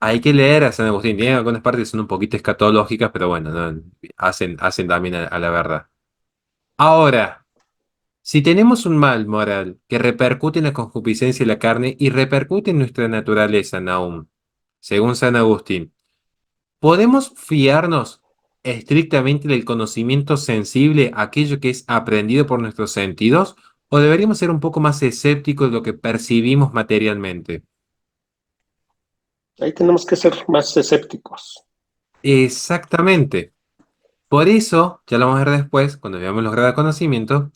Hay que leer a San Agustín. Tiene algunas partes que son un poquito escatológicas, pero bueno, ¿no? Hacen también a la verdad. Ahora, si tenemos un mal moral que repercute en la concupiscencia de la carne y repercute en nuestra naturaleza, Nahum, según San Agustín, ¿podemos fiarnos estrictamente del conocimiento sensible, aquello que es aprendido por nuestros sentidos, o deberíamos ser un poco más escépticos de lo que percibimos materialmente? Ahí tenemos que ser más escépticos. Exactamente. Por eso, ya lo vamos a ver después, cuando veamos los grados de conocimiento,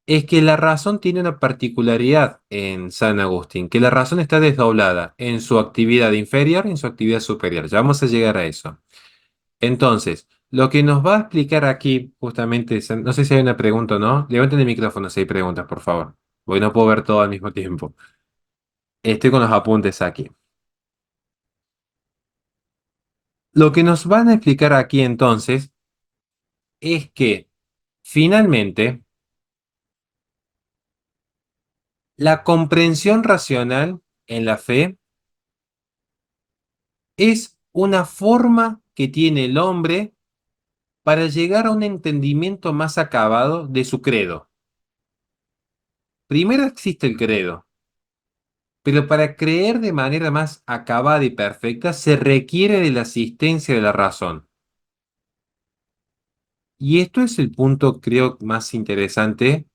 es que la razón tiene una particularidad en San Agustín, que la razón está desdoblada en su actividad inferior y en su actividad superior. Ya vamos a llegar a eso. Entonces, Lo que nos va a explicar aquí, justamente, no sé si hay una pregunta o no. Levanten el micrófono si hay preguntas, por favor. Porque no puedo ver todo al mismo tiempo. Estoy con los apuntes aquí. Lo que nos van a explicar aquí entonces es que finalmente la comprensión racional en la fe es una forma que tiene el hombre para llegar a un entendimiento más acabado de su credo. Primero existe el credo, pero para creer de manera más acabada y perfecta se requiere de la asistencia de la razón. Y esto es el punto, creo, más interesante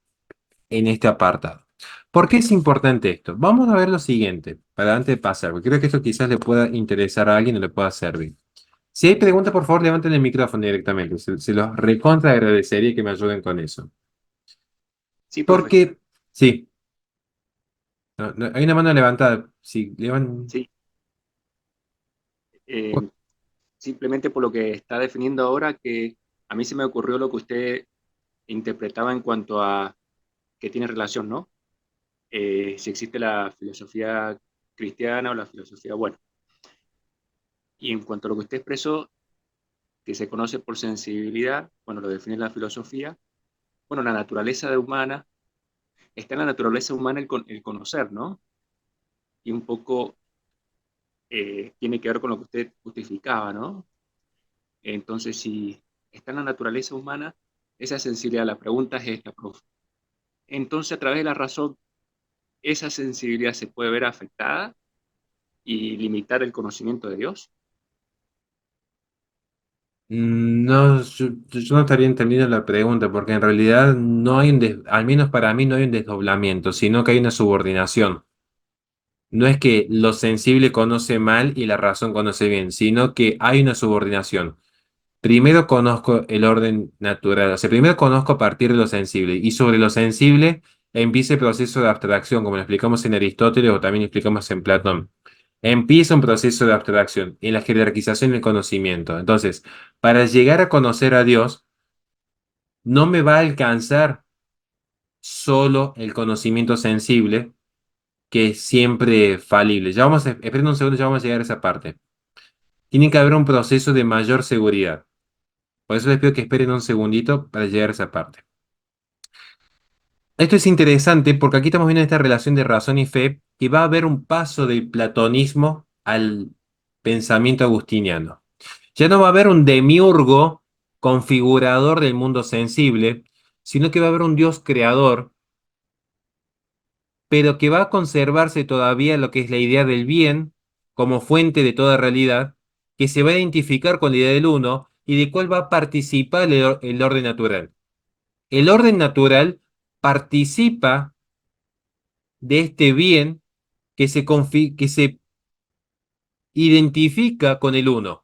en este apartado. ¿Por qué es importante esto? Vamos a ver lo siguiente, para antes de pasar, porque creo que esto quizás le pueda interesar a alguien o le pueda servir. Si hay preguntas, por favor, levanten el micrófono directamente. Se los recontra agradecería que me ayuden con eso. Sí, profe. Porque, sí. Hay una mano levantada. Sí, Sí. Simplemente por lo que está definiendo ahora, que a mí se me ocurrió lo que usted interpretaba en cuanto a que tiene relación, ¿no? Si existe la filosofía cristiana o la filosofía, bueno. Y en cuanto a lo que usted expresó, que se conoce por sensibilidad, bueno, lo define la filosofía, bueno, la naturaleza humana, está en la naturaleza humana el conocer, ¿no? Y un poco tiene que ver con lo que usted justificaba, ¿no? Entonces, si está en la naturaleza humana, esa sensibilidad, la pregunta es esta, profe. Entonces, a través de la razón, esa sensibilidad se puede ver afectada y limitar el conocimiento de Dios. No, yo no estaría entendiendo la pregunta, porque en realidad no hay al menos para mí no hay un desdoblamiento, sino que hay una subordinación. No es que lo sensible conoce mal y la razón conoce bien, sino que hay una subordinación. Primero conozco el orden natural, o sea, primero conozco a partir de lo sensible, y sobre lo sensible empieza el proceso de abstracción, como lo explicamos en Aristóteles o también lo explicamos en Platón. Empieza un proceso de abstracción en la jerarquización del conocimiento. Entonces, para llegar a conocer a Dios, no me va a alcanzar solo el conocimiento sensible, que es siempre falible. Ya vamos esperen un segundo, ya vamos a llegar a esa parte. Tiene que haber un proceso de mayor seguridad. Por eso les pido que esperen un segundito para llegar a esa parte. Esto es interesante porque aquí estamos viendo esta relación de razón y fe, y va a haber un paso del platonismo al pensamiento agustiniano. Ya no va a haber un demiurgo configurador del mundo sensible, sino que va a haber un Dios creador, pero que va a conservarse todavía lo que es la idea del bien como fuente de toda realidad, que se va a identificar con la idea del uno y de cuál va a participar el orden natural. El orden natural participa de este bien que se identifica con el uno.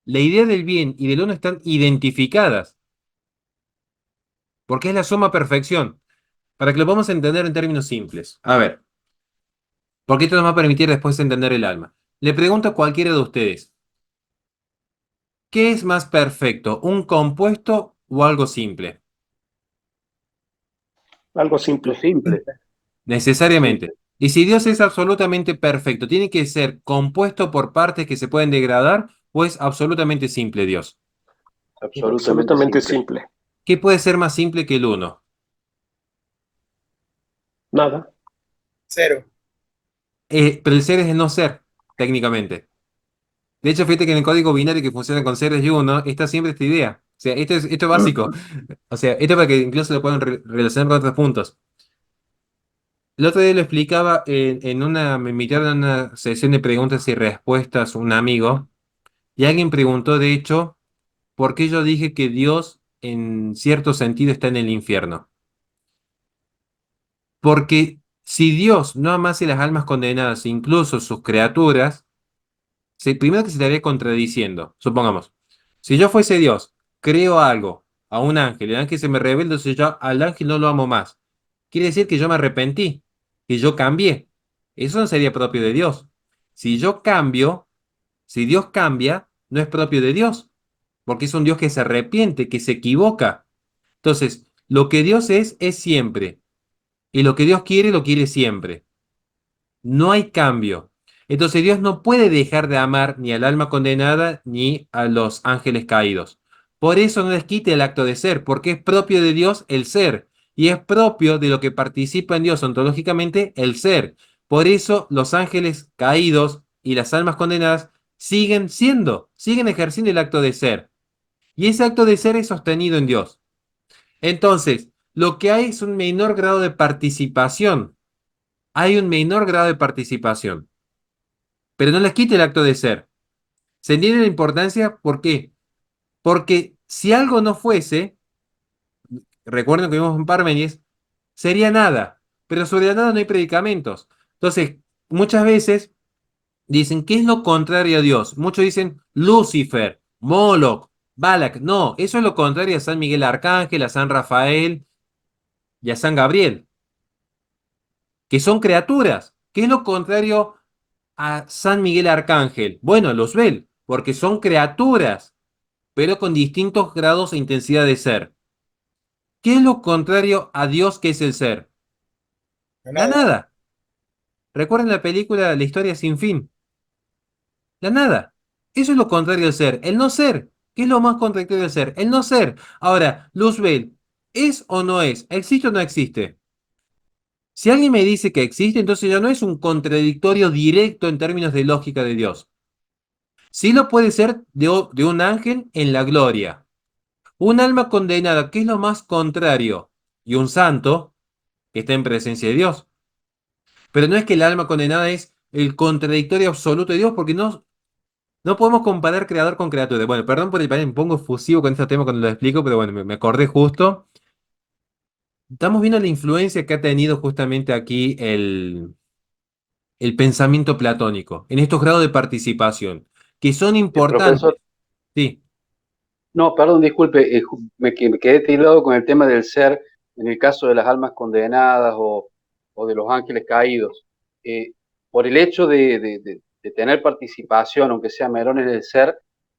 La idea del bien y del uno están identificadas, porque es la suma perfección. Para que lo podamos entender en términos simples. A ver, porque esto nos va a permitir después entender el alma. Le pregunto a cualquiera de ustedes, ¿qué es más perfecto, un compuesto o algo simple? Algo simple. Simple. Necesariamente. Simple. Y si Dios es absolutamente perfecto, ¿tiene que ser compuesto por partes que se pueden degradar o es absolutamente simple Dios? Absolutamente simple. simple. ¿Qué puede ser más simple que el uno? Nada. Cero. Pero el ser es el no ser, técnicamente. De hecho, fíjate que en el código binario que funciona con ceros y uno está siempre esta idea. O sea, esto es básico. O sea, esto para que incluso lo puedan relacionar con otros puntos. El otro día lo explicaba me invitaron a una sesión de preguntas y respuestas un amigo, y alguien preguntó, de hecho, ¿por qué yo dije que Dios en cierto sentido está en el infierno? Porque si Dios no amase las almas condenadas, incluso sus criaturas, primero que se estaría contradiciendo. Supongamos, si yo fuese Dios, creo algo a un ángel, el ángel se me revela, entonces yo al ángel no lo amo más. Quiere decir que yo me arrepentí, que yo cambié. Eso no sería propio de Dios. Si yo cambio, si Dios cambia, no es propio de Dios, porque es un Dios que se arrepiente, que se equivoca. Entonces, lo que Dios es siempre. Y lo que Dios quiere, lo quiere siempre. No hay cambio. Entonces Dios no puede dejar de amar ni al alma condenada ni a los ángeles caídos. Por eso no les quite el acto de ser, porque es propio de Dios el ser. Y es propio de lo que participa en Dios ontológicamente el ser. Por eso los ángeles caídos y las almas condenadas siguen siendo, siguen ejerciendo el acto de ser. Y ese acto de ser es sostenido en Dios. Entonces, lo que hay es un menor grado de participación. Hay un menor grado de participación. Pero no les quite el acto de ser. ¿Se entiende la importancia? ¿Por qué? Porque si algo no fuese, recuerden que vimos en Parménides, sería nada. Pero sobre la nada no hay predicamentos. Entonces, muchas veces dicen, ¿qué es lo contrario a Dios? Muchos dicen Lucifer, Moloch, Balak. No, eso es lo contrario a San Miguel Arcángel, a San Rafael y a San Gabriel, que son criaturas. ¿Qué es lo contrario a San Miguel Arcángel? Bueno, los Luzbel, porque son criaturas, pero con distintos grados e intensidad de ser. ¿Qué es lo contrario a Dios, que es el ser? La nada. Recuerden la película La historia sin fin. La nada. Eso es lo contrario al ser. El no ser. ¿Qué es lo más contradictorio del ser? El no ser. Ahora, Luzbel, ¿es o no es? ¿Existe o no existe? Si alguien me dice que existe, entonces ya no es un contradictorio directo en términos de lógica de Dios. Sí lo puede ser de un ángel en la gloria. Un alma condenada, que es lo más contrario, y un santo que está en presencia de Dios. Pero no es que el alma condenada es el contradictorio absoluto de Dios, porque no podemos comparar creador con criatura. Bueno, perdón por el panel, me pongo efusivo con este tema cuando lo explico, pero bueno, me acordé justo. Estamos viendo la influencia que ha tenido justamente aquí el pensamiento platónico, en estos grados de participación, que son importantes. Profesor, Sí. no, perdón, disculpe, me quedé tildado con el tema del ser en el caso de las almas condenadas o de los ángeles caídos. Por el hecho de tener participación, aunque sea menor en el ser,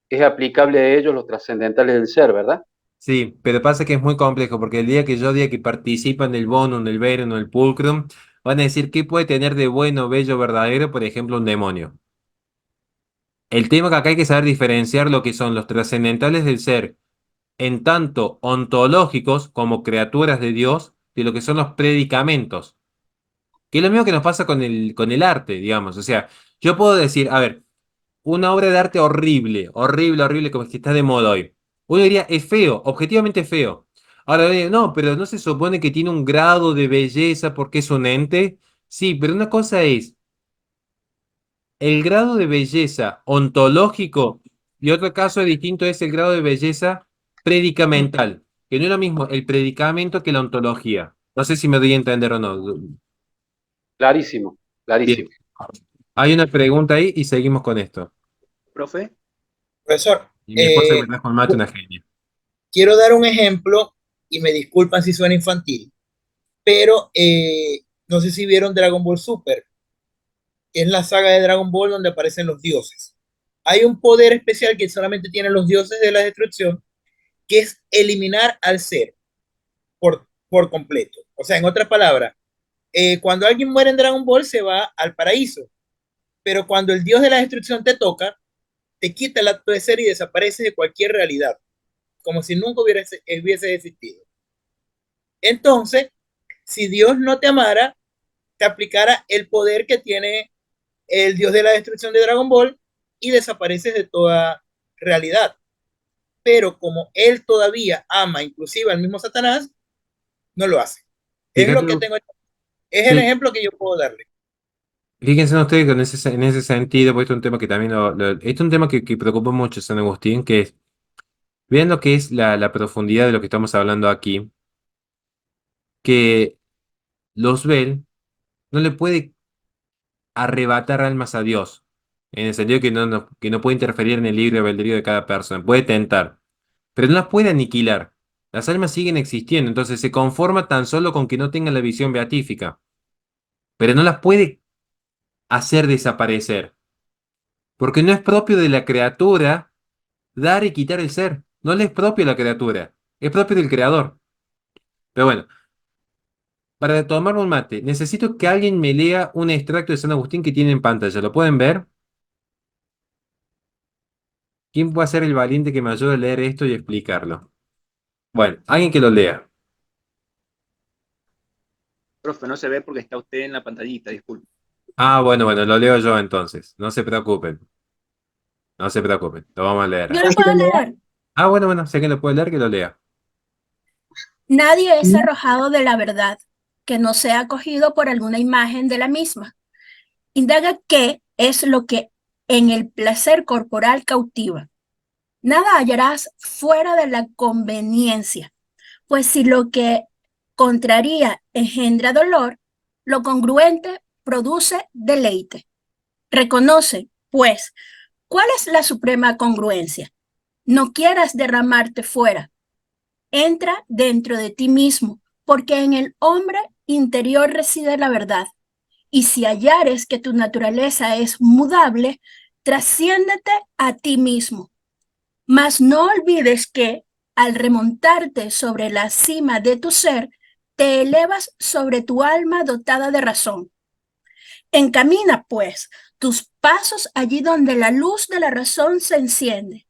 es aplicable a ellos los trascendentales del ser, ¿verdad? Sí, pero pasa que es muy complejo, porque el día que yo diga que participan del bonum, del verum, del pulcrum, van a decir qué puede tener de bueno, bello, verdadero, por ejemplo, un demonio. El tema que acá hay que saber diferenciar lo que son los trascendentales del ser, en tanto ontológicos como criaturas de Dios, de lo que son los predicamentos. Que es lo mismo que nos pasa con el arte, digamos. O sea, yo puedo decir, a ver, una obra de arte horrible, horrible, horrible, como que está de moda hoy. Uno diría, es feo, objetivamente feo. Ahora, no, pero no se supone que tiene un grado de belleza porque es un ente. Sí, pero una cosa es el grado de belleza ontológico y otro caso distinto es el grado de belleza predicamental, que no es lo mismo el predicamento que la ontología. No sé si me doy a entender o no. Clarísimo, Bien, clarísimo. hay una pregunta ahí y seguimos con esto. Profe, Profesor, Y mi esposa que me trajo el mate, una genia. quiero dar un ejemplo y me disculpan si suena infantil, pero no sé si vieron Dragon Ball Super, que es la saga de Dragon Ball donde aparecen los dioses. Hay un poder especial que solamente tienen los dioses de la destrucción, que es eliminar al ser por completo. O sea, en otras palabras, cuando alguien muere en Dragon Ball se va al paraíso, pero cuando el dios de la destrucción te toca, te quita el acto de ser y desaparece de cualquier realidad, como si nunca hubiese existido. Entonces, si Dios no te amara, te aplicara el poder que tiene el dios de la destrucción de Dragon Ball y desapareces de toda realidad. Pero como él todavía ama inclusive al mismo Satanás, no lo hace. Es Fíjate, lo que tengo, es el sí, ejemplo que yo puedo darle. fíjense ustedes que en ese sentido, pues esto es un tema que también esto es un tema que preocupa mucho a San Agustín, que es, vean lo que es la profundidad de lo que estamos hablando aquí, que Luzbel no le puede arrebatar almas a Dios, en el sentido que no puede interferir en el libre albedrío de cada persona, puede tentar, pero no las puede aniquilar. Las almas siguen existiendo, entonces se conforma tan solo con que no tengan la visión beatífica, pero no las puede hacer desaparecer, porque no es propio de la criatura dar y quitar el ser. No le es propio a la criatura, es propio del creador. Pero bueno, para tomar un mate, necesito que alguien me lea un extracto de San Agustín que tiene en pantalla. ¿Lo pueden ver? ¿Quién puede ser el valiente que me ayude a leer esto y explicarlo? Bueno, alguien que lo lea. Profe, no se ve porque está usted en la pantallita, disculpe. Ah, bueno, lo leo yo entonces. No se preocupen. No se preocupen. Lo vamos a leer. Yo lo puedo leer. Ah, bueno, sé que lo puede leer, que lo lea. Nadie es arrojado de la verdad, que no sea acogido por alguna imagen de la misma. Indaga qué es lo que en el placer corporal cautiva. Nada hallarás fuera de la conveniencia, pues si lo que contraría engendra dolor, lo congruente produce deleite. Reconoce, pues, ¿cuál es la suprema congruencia? No quieras derramarte fuera. Entra dentro de ti mismo, porque en el hombre interior reside la verdad. Y si hallares que tu naturaleza es mudable, trasciéndete a ti mismo. Mas no olvides que, al remontarte sobre la cima de tu ser, te elevas sobre tu alma dotada de razón. Encamina, pues, tus pasos allí donde la luz de la razón se enciende,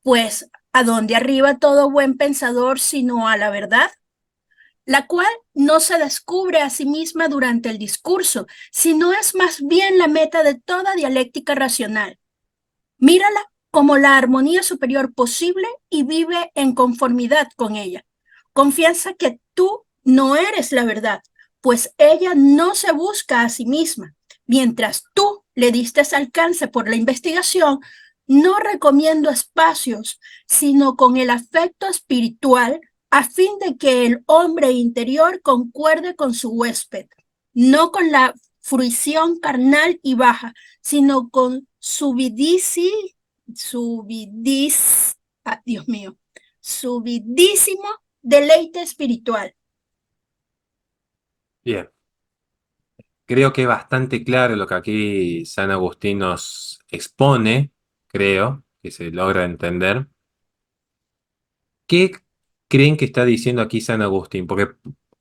pues a donde arriba todo buen pensador sino a la verdad, la cual no se descubre a sí misma durante el discurso, sino es más bien la meta de toda dialéctica racional. Mírala como la armonía superior posible y vive en conformidad con ella. Confianza que tú no eres la verdad, pues ella no se busca a sí misma. Mientras tú le diste alcance por la investigación, no recomiendo espacios, sino con el afecto espiritual a fin de que el hombre interior concuerde con su huésped, no con la fruición carnal y baja, sino con Dios mío, subidísimo deleite espiritual. Bien. Creo que es bastante claro lo que aquí San Agustín nos expone, creo que se logra entender. ¿Qué creen que está diciendo aquí San Agustín? Porque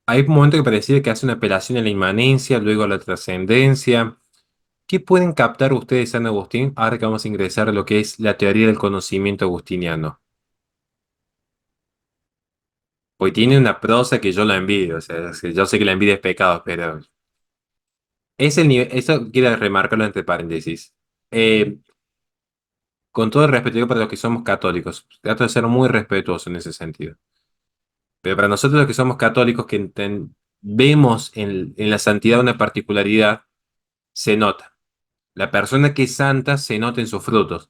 hay un momento que parece que hace una apelación a la inmanencia, luego a la trascendencia. ¿Qué pueden captar ustedes de San Agustín ahora que vamos a ingresar a lo que es la teoría del conocimiento agustiniano? Pues tiene una prosa que yo la envidio, o sea, yo sé que la envidia es pecado, pero es el nivel, eso quiero remarcarlo entre paréntesis. Eh, con todo el respeto digo para los que somos católicos, trato de ser muy respetuoso en ese sentido. Pero para nosotros los que somos católicos, que vemos en la santidad una particularidad, se nota. La persona que es santa se nota en sus frutos.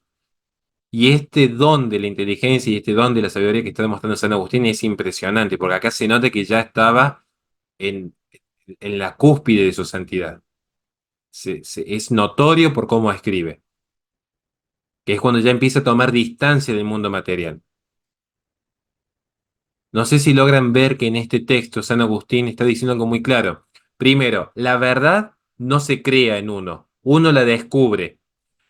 Y este don de la inteligencia y este don de la sabiduría que está demostrando San Agustín es impresionante, porque acá se nota que ya estaba en, en la cúspide de su santidad. Es notorio por cómo escribe, que es cuando ya empieza a tomar distancia del mundo material. No sé si logran ver que en este texto San Agustín está diciendo algo muy claro. Primero, la verdad no se crea en uno la descubre.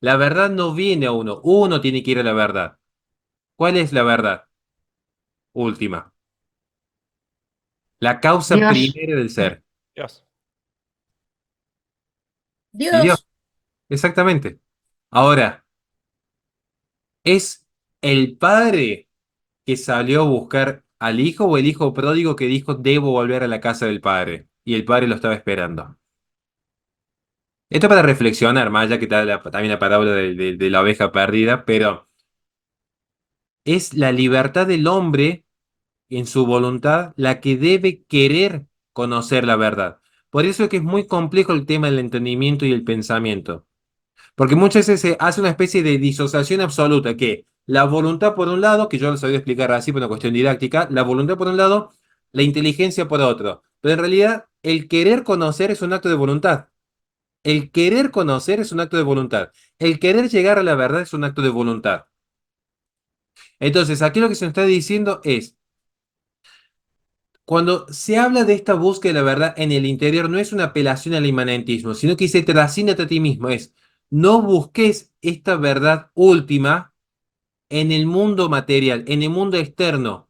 La verdad no viene a uno tiene que ir a la verdad. ¿Cuál es la verdad última? La causa Dios. primera del ser. Dios. Y Dios, Dios, exactamente. Ahora, ¿es el padre que salió a buscar al hijo o el hijo pródigo que dijo debo volver a la casa del padre? Y el padre lo estaba esperando. Esto para reflexionar, más allá que está también la parábola de la oveja perdida, pero es la libertad del hombre en su voluntad la que debe querer conocer la verdad. Por eso es que es muy complejo el tema del entendimiento y el pensamiento. Porque muchas veces se hace una especie de disociación absoluta, que la voluntad por un lado, que yo lo sabía explicar así por una cuestión didáctica, la voluntad por un lado, la inteligencia por otro. Pero en realidad el querer conocer es un acto de voluntad. El querer conocer es un acto de voluntad. El querer llegar a la verdad es un acto de voluntad. Entonces, aquí lo que se nos está diciendo es, cuando se habla de esta búsqueda de la verdad en el interior, no es una apelación al inmanentismo, sino que se trasciende a ti mismo. Es, no busques esta verdad última en el mundo material, en el mundo externo,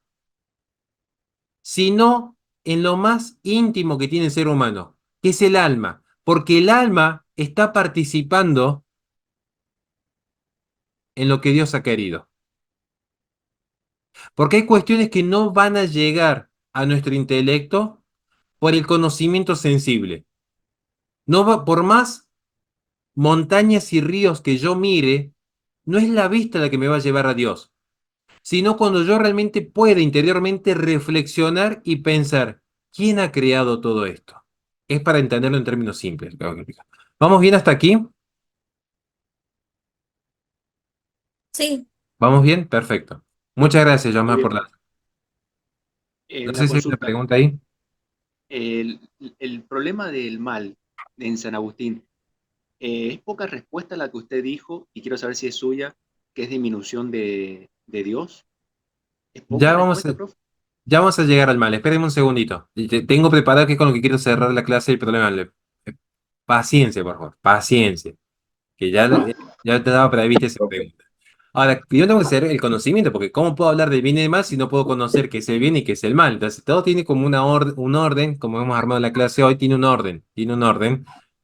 sino en lo más íntimo que tiene el ser humano, que es el alma, porque el alma está participando en lo que Dios ha querido. Porque hay cuestiones que no van a llegar a nuestro intelecto por el conocimiento sensible. No va, por más montañas y ríos que yo mire, no es la vista la que me va a llevar a Dios, sino cuando yo realmente pueda interiormente reflexionar y pensar, ¿quién ha creado todo esto? Es para entenderlo en términos simples. ¿Vamos bien hasta aquí? Sí, ¿Vamos bien? Perfecto. Muchas gracias, Yomar, por la... No Una sé si hay una consulta. pregunta ahí. El problema del mal en San Agustín, es poca respuesta la que usted dijo, y quiero saber si es suya, que es disminución de Dios. ¿Es poca Ya vamos respuesta, a, profe? ya vamos a llegar al mal. Espérenme un segundito. Tengo preparado que es con lo que quiero cerrar la clase el problema. Paciencia, por favor. Paciencia. Que ya te daba prevista esa pregunta. Ahora, yo tengo que hacer el conocimiento, porque ¿cómo puedo hablar del bien y del mal si no puedo conocer qué es el bien y qué es el mal? Entonces, todo tiene como un orden, como hemos armado la clase hoy, tiene un orden,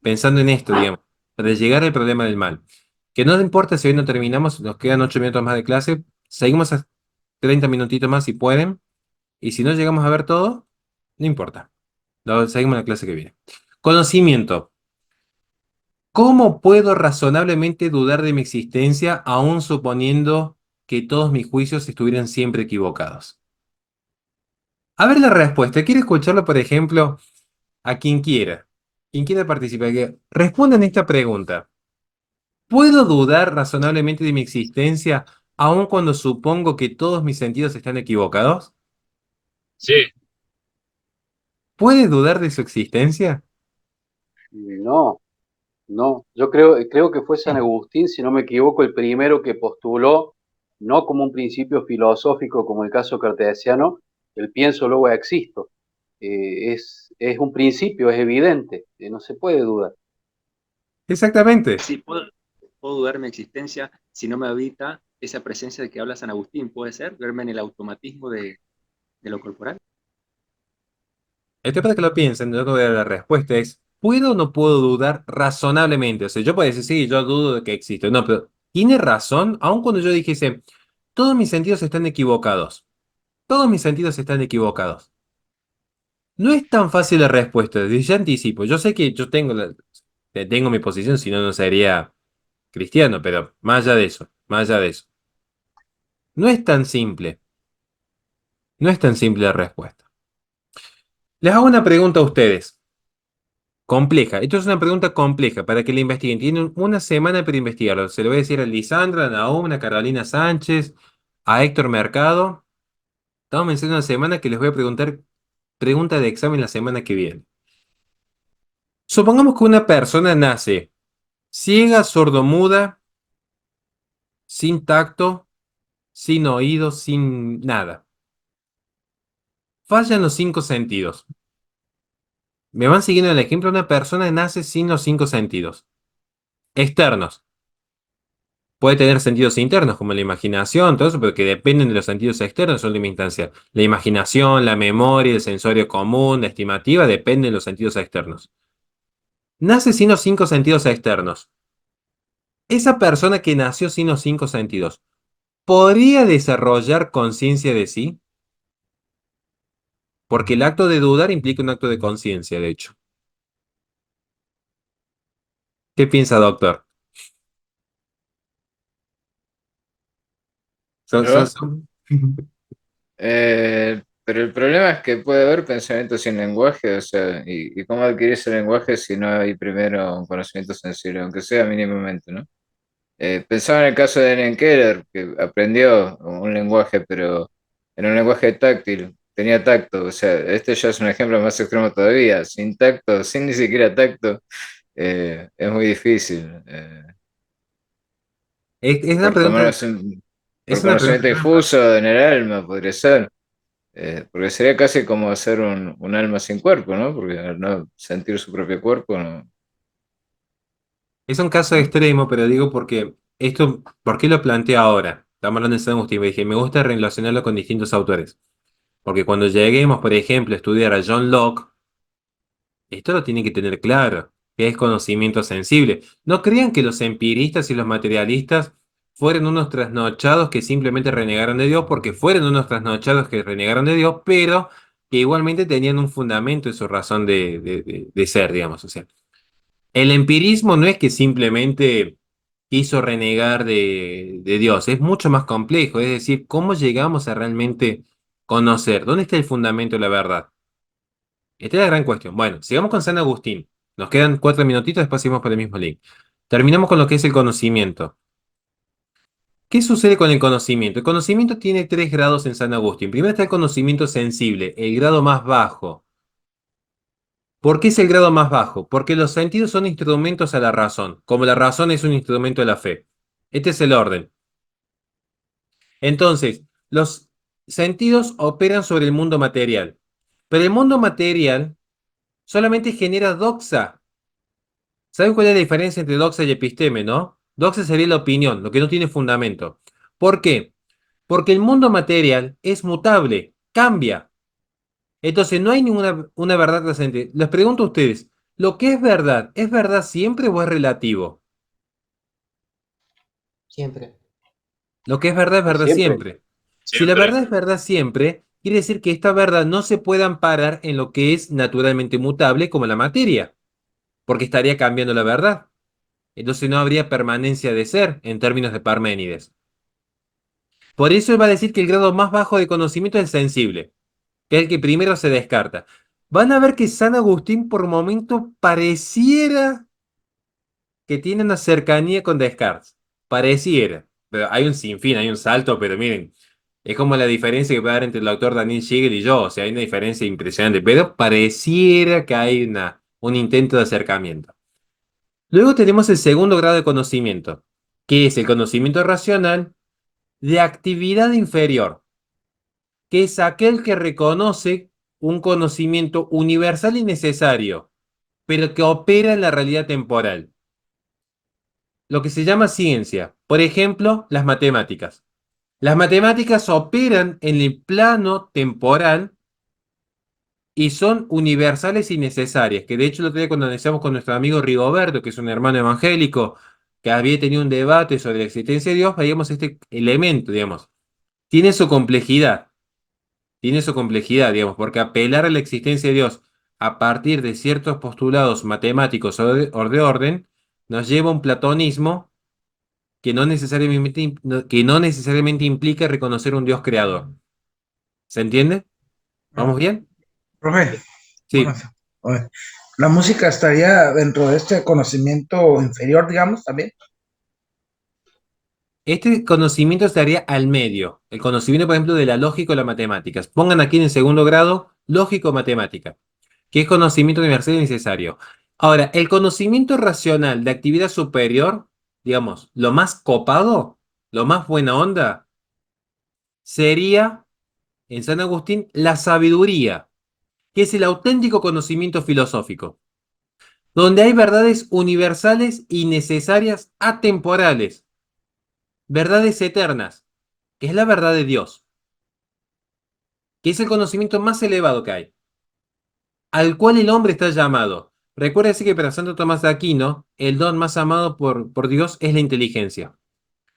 pensando en esto, digamos, para llegar al problema del mal. Que no importa si hoy no terminamos, nos quedan 8 minutos más de clase, seguimos a 30 minutitos más si pueden, y si no llegamos a ver todo, no importa. Seguimos en la clase que viene. Conocimiento. ¿Cómo puedo razonablemente dudar de mi existencia aún suponiendo que todos mis juicios estuvieran siempre equivocados? A ver la respuesta. Quiero escucharlo, por ejemplo, a quien quiera. Quien quiera participar. Que respondan esta pregunta. ¿Puedo dudar razonablemente de mi existencia aún cuando supongo que todos mis sentidos están equivocados? Sí. ¿Puedes dudar de su existencia? No, no. Yo creo que fue San Agustín, si no me equivoco, el primero que postuló, no como un principio filosófico como el caso cartesiano, el pienso luego existo. Es un principio, es evidente, no se puede dudar. Exactamente. Sí, puedo dudar de mi existencia si no me habita esa presencia de que habla San Agustín. ¿Puede ser? Verme en el automatismo de lo corporal. Esto para que lo piensen, yo creo que la respuesta es, ¿puedo o no puedo dudar razonablemente? O sea, yo puedo decir, sí, yo dudo de que existe. No, pero ¿tiene razón? Aun cuando yo dijese, todos mis sentidos están equivocados. Todos mis sentidos están equivocados. No es tan fácil la respuesta, ya anticipo. Yo sé que yo tengo mi posición, si no, no sería cristiano, pero más allá de eso, más allá de eso. No es tan simple. No es tan simple la respuesta. Les hago una pregunta a ustedes. Compleja. Esto es una pregunta compleja para que la investiguen. Tienen una semana para investigarlo. Se lo voy a decir a Lisandra, a Naum, a Carolina Sánchez, a Héctor Mercado. Tómense una semana que les voy a preguntar pregunta de examen la semana que viene. Supongamos que una persona nace ciega, sordomuda, sin tacto, sin oído, sin nada. Fallan los 5 sentidos. Me van siguiendo el ejemplo. Una persona nace sin los 5 sentidos. Externos. Puede tener sentidos internos, como la imaginación, todo eso, pero que dependen de los sentidos externos, son última instancia. La imaginación, la memoria, el sensorio común, la estimativa, dependen de los sentidos externos. Nace sin los 5 sentidos externos. Esa persona que nació sin los 5 sentidos, ¿podría desarrollar conciencia de sí? Porque el acto de dudar implica un acto de conciencia, de hecho. ¿Qué piensa, doctor? Son- son- ¿Yo? son- Pero el problema es que puede haber pensamiento sin lenguaje, o sea, ¿y cómo adquirir ese lenguaje si no hay primero un conocimiento sensible, aunque sea mínimamente, ¿no? Pensaba en el caso de Helen Keller, que aprendió un lenguaje, pero en un lenguaje táctil, tenía tacto, o sea, este ya es un ejemplo más extremo todavía, sin tacto, sin ni siquiera tacto, es muy difícil, Es una por pregunta, por es una pregunta conocimiento trampa. difuso en el alma, podría ser. Porque sería casi como hacer un alma sin cuerpo, ¿no? Porque al no sentir su propio cuerpo, no. Es un caso extremo, pero digo porque esto, ¿por qué lo planteo ahora? estamos hablando de San Agustín, me dije, me gusta relacionarlo con distintos autores. Porque cuando lleguemos, por ejemplo, a estudiar a John Locke, esto lo tienen que tener claro, que es conocimiento sensible. No crean que los empiristas y los materialistas fueron unos trasnochados que simplemente renegaron de Dios, porque fueron unos trasnochados que renegaron de Dios, pero que igualmente tenían un fundamento en su razón de ser, digamos. O sea, el empirismo no es que simplemente quiso renegar de Dios, es mucho más complejo. Es decir, ¿cómo llegamos a realmente conocer? ¿Dónde está el fundamento de la verdad? Esta es la gran cuestión. Bueno, sigamos con San Agustín. Nos quedan 4 minutitos, después seguimos por el mismo link. Terminamos con lo que es el conocimiento. ¿Qué sucede con el conocimiento? El conocimiento tiene 3 grados en San Agustín. Primero está el conocimiento sensible, el grado más bajo. ¿Por qué es el grado más bajo? Porque los sentidos son instrumentos a la razón, como la razón es un instrumento de la fe. Este es el orden. Entonces, los sentidos operan sobre el mundo material, pero el mundo material solamente genera doxa. ¿Saben cuál es la diferencia entre doxa y episteme, no? Doxa sería la opinión, lo que no tiene fundamento. ¿Por qué? Porque el mundo material es mutable, cambia. Entonces no hay ninguna una verdad trascendente. Les pregunto a ustedes, ¿lo que es verdad siempre o es relativo? Siempre. Lo que es verdad Siempre. siempre. Si la verdad es verdad siempre, quiere decir que esta verdad no se puede amparar en lo que es naturalmente mutable como la materia, porque estaría cambiando la verdad. Entonces no habría permanencia de ser en términos de Parménides. Por eso él va a decir que el grado más bajo de conocimiento es el sensible, que es el que primero se descarta. Van a ver que San Agustín por momento pareciera que tiene una cercanía con Descartes. Pareciera. Pero hay un sinfín, hay un salto, pero miren, es como la diferencia que puede haber entre el doctor Daniel Siegel y yo. O sea, hay una diferencia impresionante, pero pareciera que hay un intento de acercamiento. Luego tenemos el segundo grado de conocimiento, que es el conocimiento racional de actividad inferior, que es aquel que reconoce un conocimiento universal y necesario, pero que opera en la realidad temporal. Lo que se llama ciencia, por ejemplo, las matemáticas. Las matemáticas operan en el plano temporal y son universales y necesarias, que de hecho el otro día cuando analizamos con nuestro amigo Rigoberto, que es un hermano evangélico, que había tenido un debate sobre la existencia de Dios, veíamos este elemento, digamos. Tiene su complejidad, digamos, porque apelar a la existencia de Dios a partir de ciertos postulados matemáticos o de orden, nos lleva a un platonismo que no necesariamente implica reconocer un Dios creador. ¿Se entiende? ¿Vamos bien? Profe, Sí. bueno, a ver, la música estaría dentro de este conocimiento inferior, digamos, también. Este conocimiento estaría al medio. El conocimiento, por ejemplo, de la lógica o las matemáticas. Pongan aquí en el segundo grado lógico-matemática, que es conocimiento universal y necesario. Ahora, el conocimiento racional de actividad superior, digamos, lo más copado, lo más buena onda, sería, en San Agustín, la sabiduría, que es el auténtico conocimiento filosófico, donde hay verdades universales y necesarias atemporales, verdades eternas, que es la verdad de Dios, que es el conocimiento más elevado que hay, al cual el hombre está llamado. Recuérdese que para Santo Tomás de Aquino, el don más amado por Dios es la inteligencia.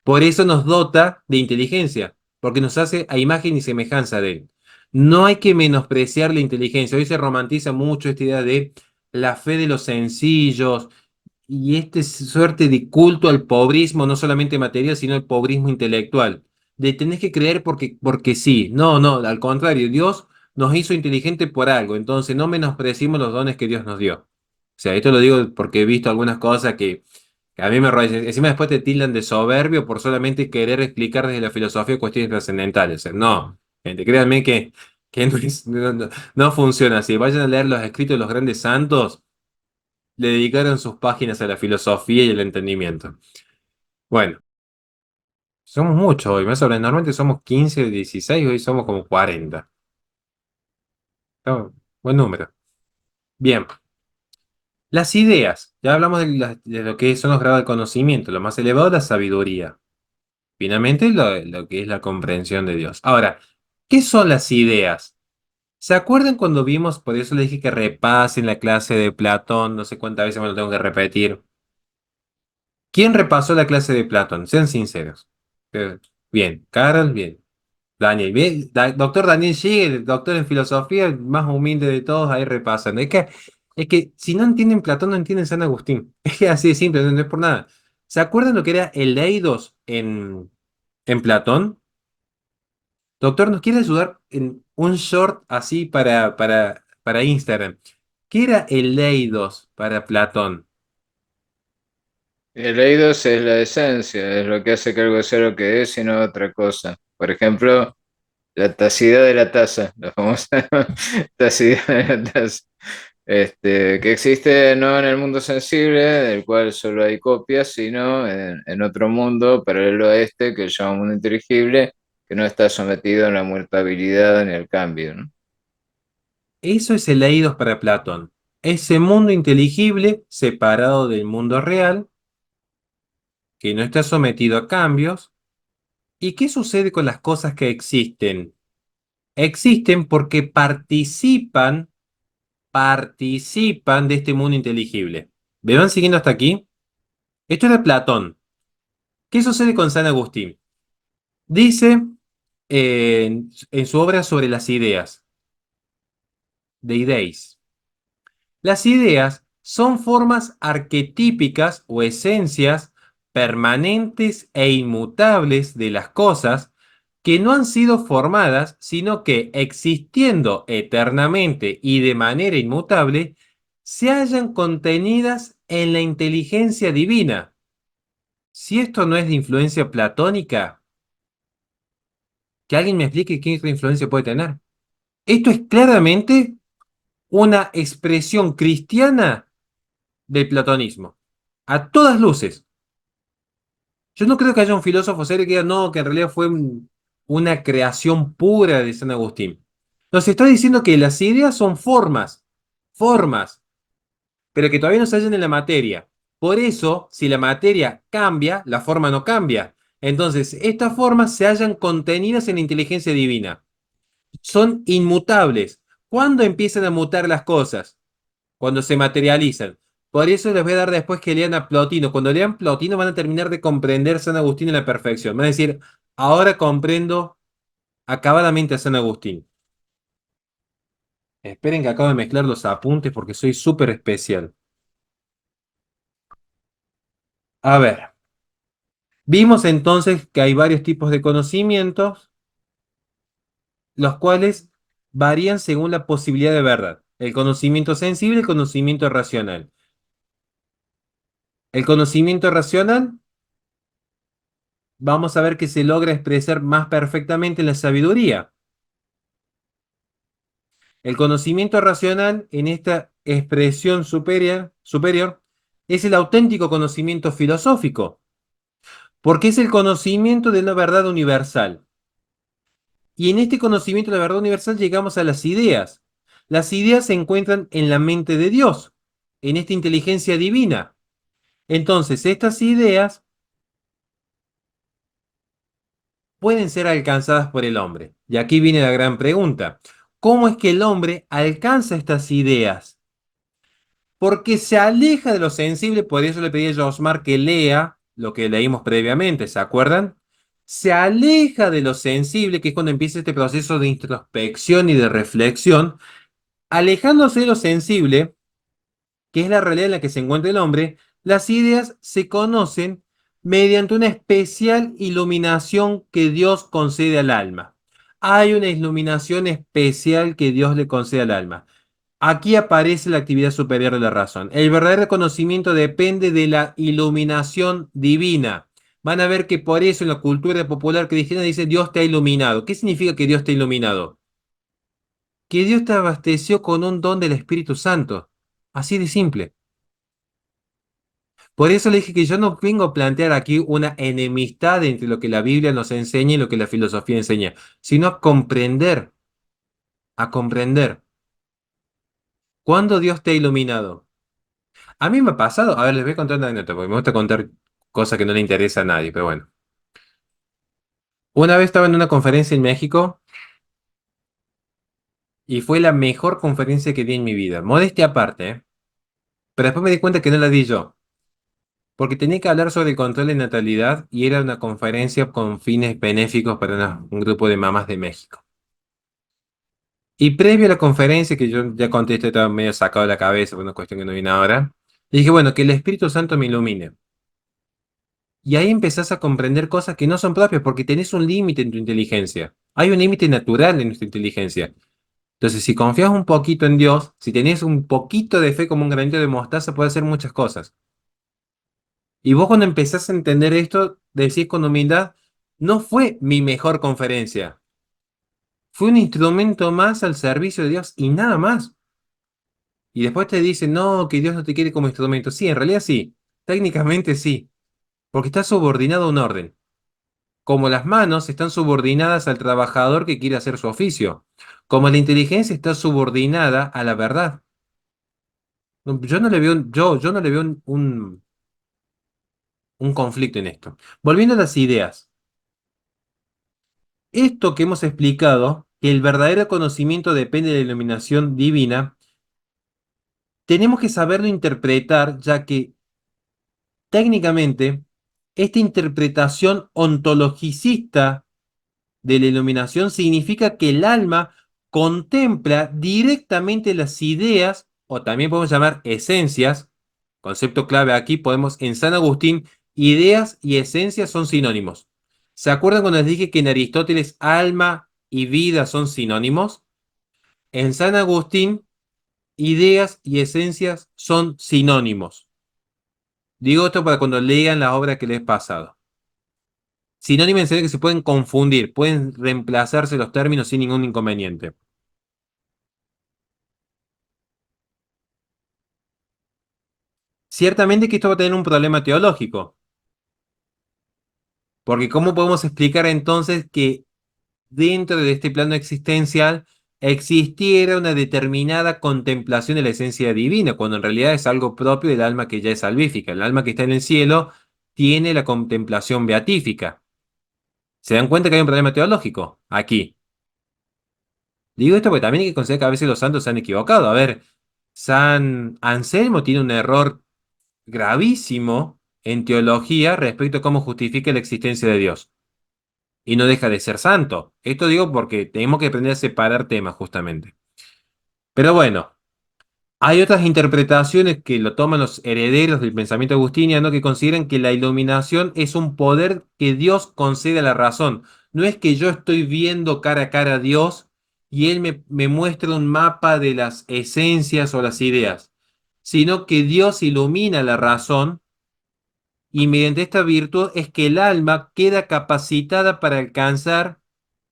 Por eso nos dota de inteligencia, porque nos hace a imagen y semejanza de él. No hay que menospreciar la inteligencia. Hoy se romantiza mucho esta idea de la fe de los sencillos y esta suerte de culto al pobrismo, no solamente material, sino el pobrismo intelectual. De tenés que creer porque sí. No, no, al contrario, Dios nos hizo inteligente por algo, entonces no menospreciemos los dones que Dios nos dio. O sea, esto lo digo porque he visto algunas cosas que a mí me rayan. Encima después te tildan de soberbio por solamente querer explicar desde la filosofía cuestiones trascendentales. O sea, no, gente, créanme que no funciona así. Vayan a leer los escritos de los grandes santos, le dedicaron sus páginas a la filosofía y el entendimiento. Bueno, somos muchos hoy, más o menos. Normalmente somos 15 o 16, hoy somos como 40. Buen número. Bien. Las ideas. Ya hablamos de lo que son los grados de conocimiento. Lo más elevado es la sabiduría. Finalmente, lo que es la comprensión de Dios. Ahora, ¿qué son las ideas? ¿Se acuerdan cuando vimos, por eso le dije que repasen la clase de Platón? No sé cuántas veces me lo tengo que repetir. ¿Quién repasó la clase de Platón? Sean sinceros. Bien, Carol, bien. Daniel, bien. Doctor Daniel Sigue, el doctor en filosofía, el más humilde de todos, ahí repasan. Es que si no entienden Platón, no entienden San Agustín. Es que así de simple, no es por nada. ¿Se acuerdan lo que era el eidos en Platón? Doctor, ¿nos quiere ayudar en un short así para Instagram? ¿Qué era el eidos para Platón? El eidos es la esencia, es lo que hace que algo sea lo que es y no otra cosa. Por ejemplo, la tacidad de la taza, la famosa tacidad de la taza, que existe no en el mundo sensible, del cual solo hay copias, sino en otro mundo paralelo a este, que se llama mundo inteligible, que no está sometido a la mutabilidad ni al cambio, ¿no? Eso es el eidos para Platón. Ese mundo inteligible separado del mundo real, que no está sometido a cambios. ¿Y qué sucede con las cosas que existen? Existen porque participan de este mundo inteligible. ¿Me van siguiendo hasta aquí? Esto era Platón. ¿Qué sucede con San Agustín? Dice en su obra sobre las ideas, de Ideis. Las ideas son formas arquetípicas o esencias permanentes e inmutables de las cosas que no han sido formadas, sino que existiendo eternamente y de manera inmutable, se hallan contenidas en la inteligencia divina. Si esto no es de influencia platónica, que alguien me explique qué otra influencia puede tener. Esto es claramente una expresión cristiana del platonismo. A todas luces. Yo no creo que haya un filósofo serio que diga, no, que en realidad fue una creación pura de San Agustín. Nos está diciendo que las ideas son formas, pero que todavía no se hallan en la materia. Por eso, si la materia cambia, la forma no cambia. Entonces, estas formas se hallan contenidas en la inteligencia divina. Son inmutables. ¿Cuándo empiezan a mutar las cosas? Cuando se materializan. Por eso les voy a dar después que lean a Plotino. Cuando lean Plotino van a terminar de comprender San Agustín en la perfección. Van a decir, ahora comprendo acabadamente a San Agustín. Esperen que acabo de mezclar los apuntes porque soy súper especial. A ver, vimos entonces que hay varios tipos de conocimientos, los cuales varían según la posibilidad de verdad. El conocimiento sensible y el conocimiento racional. El conocimiento racional vamos a ver que se logra expresar más perfectamente en la sabiduría. El conocimiento racional en esta expresión superior es el auténtico conocimiento filosófico, porque es el conocimiento de la verdad universal. Y en este conocimiento de la verdad universal llegamos a las ideas. Las ideas se encuentran en la mente de Dios, en esta inteligencia divina. Entonces, estas ideas pueden ser alcanzadas por el hombre. Y aquí viene la gran pregunta. ¿Cómo es que el hombre alcanza estas ideas? Porque se aleja de lo sensible, por eso le pedí a Josmar que lea lo que leímos previamente, ¿se acuerdan? Se aleja de lo sensible, que es cuando empieza este proceso de introspección y de reflexión. Alejándose de lo sensible, que es la realidad en la que se encuentra el hombre, las ideas se conocen mediante una especial iluminación que Dios concede al alma. Hay una iluminación especial que Dios le concede al alma. Aquí aparece la actividad superior de la razón. El verdadero conocimiento depende de la iluminación divina. Van a ver que por eso en la cultura popular cristiana dice Dios te ha iluminado. ¿Qué significa que Dios te ha iluminado? Que Dios te abasteció con un don del Espíritu Santo. Así de simple. Por eso le dije que yo no vengo a plantear aquí una enemistad entre lo que la Biblia nos enseña y lo que la filosofía enseña, sino a comprender, a comprender. ¿Cuándo Dios te ha iluminado? A mí me ha pasado, a ver, les voy a contar una anécdota, porque me gusta contar cosas que no le interesa a nadie, pero bueno. Una vez estaba en una conferencia en México y fue la mejor conferencia que di en mi vida. Modestia aparte, ¿eh? Pero después me di cuenta que no la di yo, porque tenía que hablar sobre el control de natalidad y era una conferencia con fines benéficos para un grupo de mamás de México. Y previo a la conferencia, que yo ya conté, esto estaba medio sacado de la cabeza por una cuestión que no viene ahora, dije, bueno, que el Espíritu Santo me ilumine. Y ahí empezás a comprender cosas que no son propias, porque tenés un límite en tu inteligencia. Hay un límite natural en nuestra inteligencia. Entonces, si confías un poquito en Dios, si tenés un poquito de fe como un granito de mostaza, puedes hacer muchas cosas. Y vos cuando empezás a entender esto, decís con humildad, no fue mi mejor conferencia. Fue un instrumento más al servicio de Dios y nada más. Y después te dicen, no, que Dios no te quiere como instrumento. Sí, en realidad sí. Técnicamente sí. Porque está subordinado a un orden. Como las manos están subordinadas al trabajador que quiere hacer su oficio. Como la inteligencia está subordinada a la verdad. Yo no le veo, yo no le veo un conflicto en esto. Volviendo a las ideas. Esto que hemos explicado, que el verdadero conocimiento depende de la iluminación divina, tenemos que saberlo interpretar, ya que técnicamente esta interpretación ontologicista de la iluminación significa que el alma contempla directamente las ideas, o también podemos llamar esencias, concepto clave aquí, podemos, en San Agustín, ideas y esencias son sinónimos. ¿Se acuerdan cuando les dije que en Aristóteles alma y vida son sinónimos? En San Agustín, ideas y esencias son sinónimos. Digo esto para cuando lean la obra que les he pasado. Sinónimos en serio que se pueden confundir, pueden reemplazarse los términos sin ningún inconveniente. Ciertamente que esto va a tener un problema teológico, porque ¿cómo podemos explicar entonces que dentro de este plano existencial existiera una determinada contemplación de la esencia divina, cuando en realidad es algo propio del alma que ya es salvífica? El alma que está en el cielo tiene la contemplación beatífica. ¿Se dan cuenta que hay un problema teológico aquí? Digo esto porque también hay que considerar que a veces los santos se han equivocado. A ver, San Anselmo tiene un error gravísimo en teología respecto a cómo justifica la existencia de Dios. Y no deja de ser santo. Esto digo porque tenemos que aprender a separar temas justamente. Pero bueno, hay otras interpretaciones que lo toman los herederos del pensamiento agustiniano que consideran que la iluminación es un poder que Dios concede a la razón. No es que yo estoy viendo cara a cara a Dios y Él me muestra un mapa de las esencias o las ideas, sino que Dios ilumina la razón y mediante esta virtud es que el alma queda capacitada para alcanzar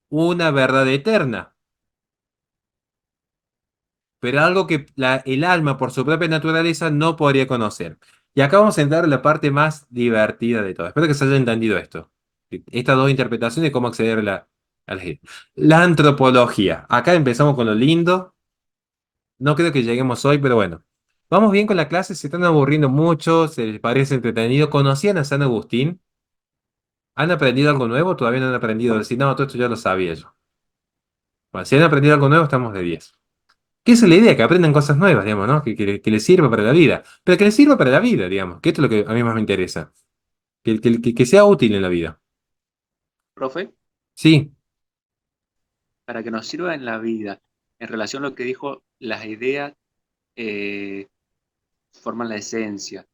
una verdad eterna. Pero algo que el alma por su propia naturaleza no podría conocer. Y acá vamos a entrar en la parte más divertida de todo. Espero que se haya entendido esto. Estas dos interpretaciones de cómo acceder a la antropología. Acá empezamos con lo lindo. No creo que lleguemos hoy, pero bueno. Vamos bien con la clase, se están aburriendo mucho, se les parece entretenido. ¿Conocían a San Agustín? ¿Han aprendido algo nuevo? Todavía no han aprendido. Decir, no, todo esto ya lo sabía yo. Bueno, si han aprendido algo nuevo, estamos de 10. Que esa es la idea, que aprendan cosas nuevas, digamos, ¿no? Que les sirva para la vida. Pero que les sirva para la vida, digamos. Que esto es lo que a mí más me interesa. Que sea útil en la vida. Profe, Sí, para que nos sirva en la vida, en relación a lo que dijo, las ideas eh, forman la esencia,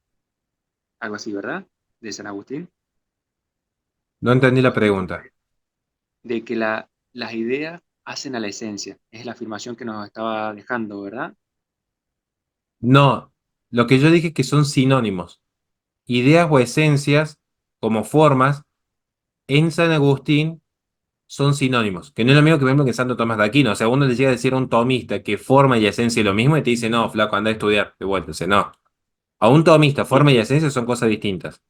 algo así, ¿verdad? De San Agustín, no entendí la pregunta. de que las ideas hacen a la esencia, es la afirmación que nos estaba dejando, ¿verdad? No, lo que yo dije es que son sinónimos. Ideas o esencias, como formas, en San Agustín son sinónimos. Que no es lo mismo que vemos que Santo Tomás de Aquino. O sea, uno le llega a decir a un tomista que forma y esencia es lo mismo y te dice, no, flaco, anda a estudiar de vuelta. O sea, no. A un tomista, forma y esencia son cosas distintas.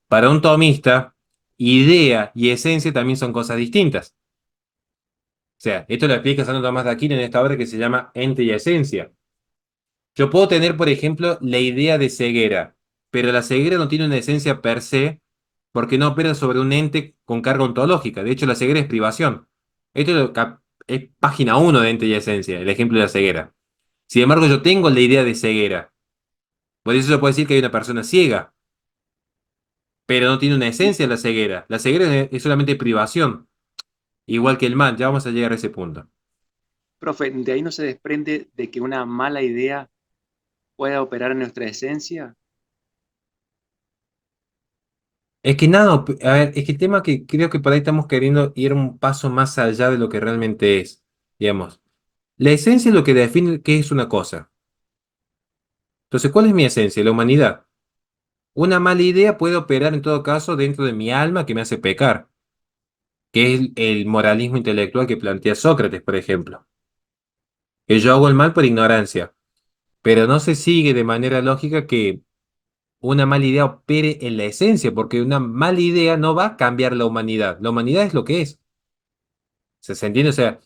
Para un tomista, idea y esencia también son cosas distintas. O sea, esto lo explica Santo Tomás de Aquino en esta obra que se llama Ente y Esencia. Yo puedo tener, por ejemplo, la idea de ceguera, pero la ceguera no tiene una esencia per se, porque no operan sobre un ente con carga ontológica. De hecho, la ceguera es privación. Esto es página 1 de Ente y Esencia, el ejemplo de la ceguera. Sin embargo, yo tengo la idea de ceguera. Por eso se puede decir que hay una persona ciega, pero no tiene una esencia la ceguera. La ceguera es solamente privación, igual que el mal. Ya vamos a llegar a ese punto. Profe, ¿de ahí no se desprende de que una mala idea pueda operar en nuestra esencia? Es que nada, a ver, es que el tema que creo que por ahí estamos queriendo ir un paso más allá de lo que realmente es, digamos. La esencia es lo que define qué es una cosa. Entonces, ¿cuál es mi esencia? La humanidad. Una mala idea puede operar en todo caso dentro de mi alma que me hace pecar, que es el moralismo intelectual que plantea Sócrates, por ejemplo. Que yo hago el mal por ignorancia, pero no se sigue de manera lógica que una mala idea opere en la esencia, porque una mala idea no va a cambiar la humanidad. La humanidad es lo que es. ¿Se entiende? O sea,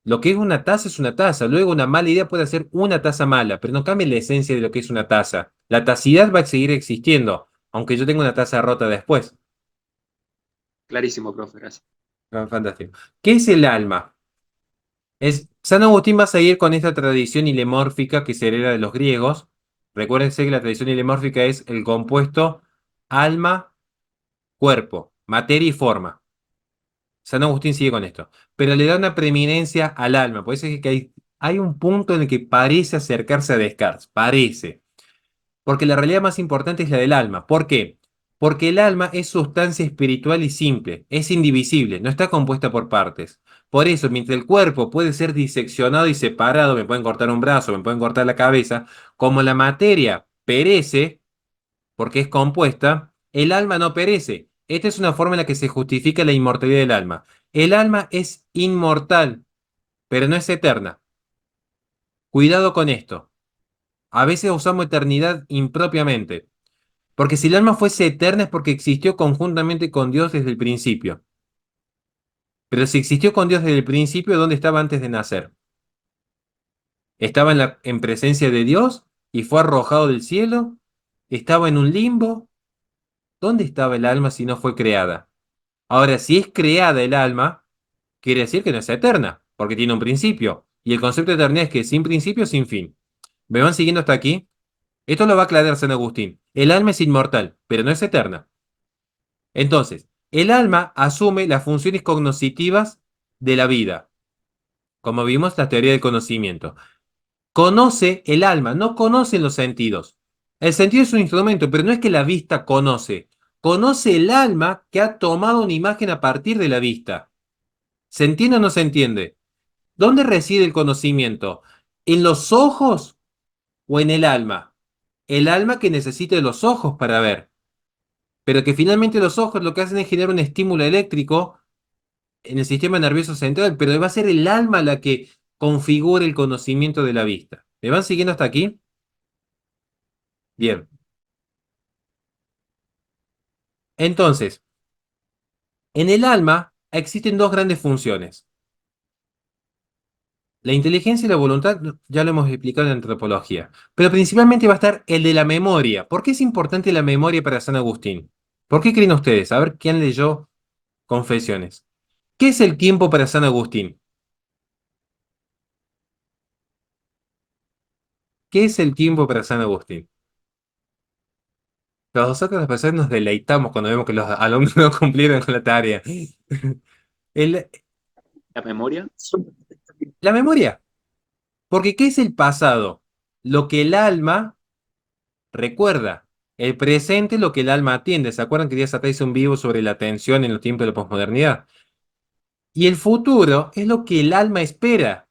lo que es una taza es una taza. Luego una mala idea puede ser una taza mala, pero no cambia la esencia de lo que es una taza. La tacidad va a seguir existiendo, aunque yo tenga una taza rota después. Clarísimo, profe, gracias. Fantástico. ¿Qué es el alma? San Agustín va a seguir con esta tradición ilemórfica que se hereda de los griegos. Recuérdense que la tradición ilemórfica es el compuesto alma, cuerpo, materia y forma. San Agustín sigue con esto, pero le da una preeminencia al alma. Por eso es que hay un punto en el que parece acercarse a Descartes, parece, porque la realidad más importante es la del alma. ¿Por qué? Porque el alma es sustancia espiritual y simple, es indivisible, no está compuesta por partes. Por eso, mientras el cuerpo puede ser diseccionado y separado, me pueden cortar un brazo, me pueden cortar la cabeza, como la materia perece, porque es compuesta, el alma no perece. Esta es una forma en la que se justifica la inmortalidad del alma. El alma es inmortal, pero no es eterna. Cuidado con esto. A veces usamos eternidad impropiamente. Porque si el alma fuese eterna es porque existió conjuntamente con Dios desde el principio. Pero si existió con Dios desde el principio, ¿dónde estaba antes de nacer? ¿Estaba en presencia de Dios y fue arrojado del cielo? ¿Estaba en un limbo? ¿Dónde estaba el alma si no fue creada? Ahora, si es creada el alma, quiere decir que no es eterna, porque tiene un principio. Y el concepto de eternidad es que sin principio, sin fin. ¿Me van siguiendo hasta aquí? Esto lo va a aclarar San Agustín. El alma es inmortal, pero no es eterna. Entonces, el alma asume las funciones cognoscitivas de la vida, como vimos la teoría del conocimiento. Conoce el alma, no conoce los sentidos. El sentido es un instrumento, pero no es que la vista conoce. Conoce el alma que ha tomado una imagen a partir de la vista. ¿Se entiende o no se entiende? ¿Dónde reside el conocimiento? ¿En los ojos o en el alma? El alma que necesita de los ojos para ver, pero que finalmente los ojos lo que hacen es generar un estímulo eléctrico en el sistema nervioso central, pero va a ser el alma la que configure el conocimiento de la vista. ¿Me van siguiendo hasta aquí? Bien. Entonces, en el alma existen dos grandes funciones. La inteligencia y la voluntad ya lo hemos explicado en antropología, pero principalmente va a estar el de la memoria. ¿Por qué es importante la memoria para San Agustín? ¿Por qué creen ustedes? A ver quién leyó Confesiones. ¿Qué es el tiempo para San Agustín? ¿Qué es el tiempo para San Agustín? Nosotros las personas nos deleitamos cuando vemos que los alumnos no cumplieron con la tarea. El- ¿La memoria? la memoria. Porque ¿qué es el pasado? Lo que el alma recuerda. El presente, lo que el alma atiende. ¿Se acuerdan que días atrás hice un vivo sobre la atención en los tiempos de la posmodernidad? Y el futuro es lo que el alma espera.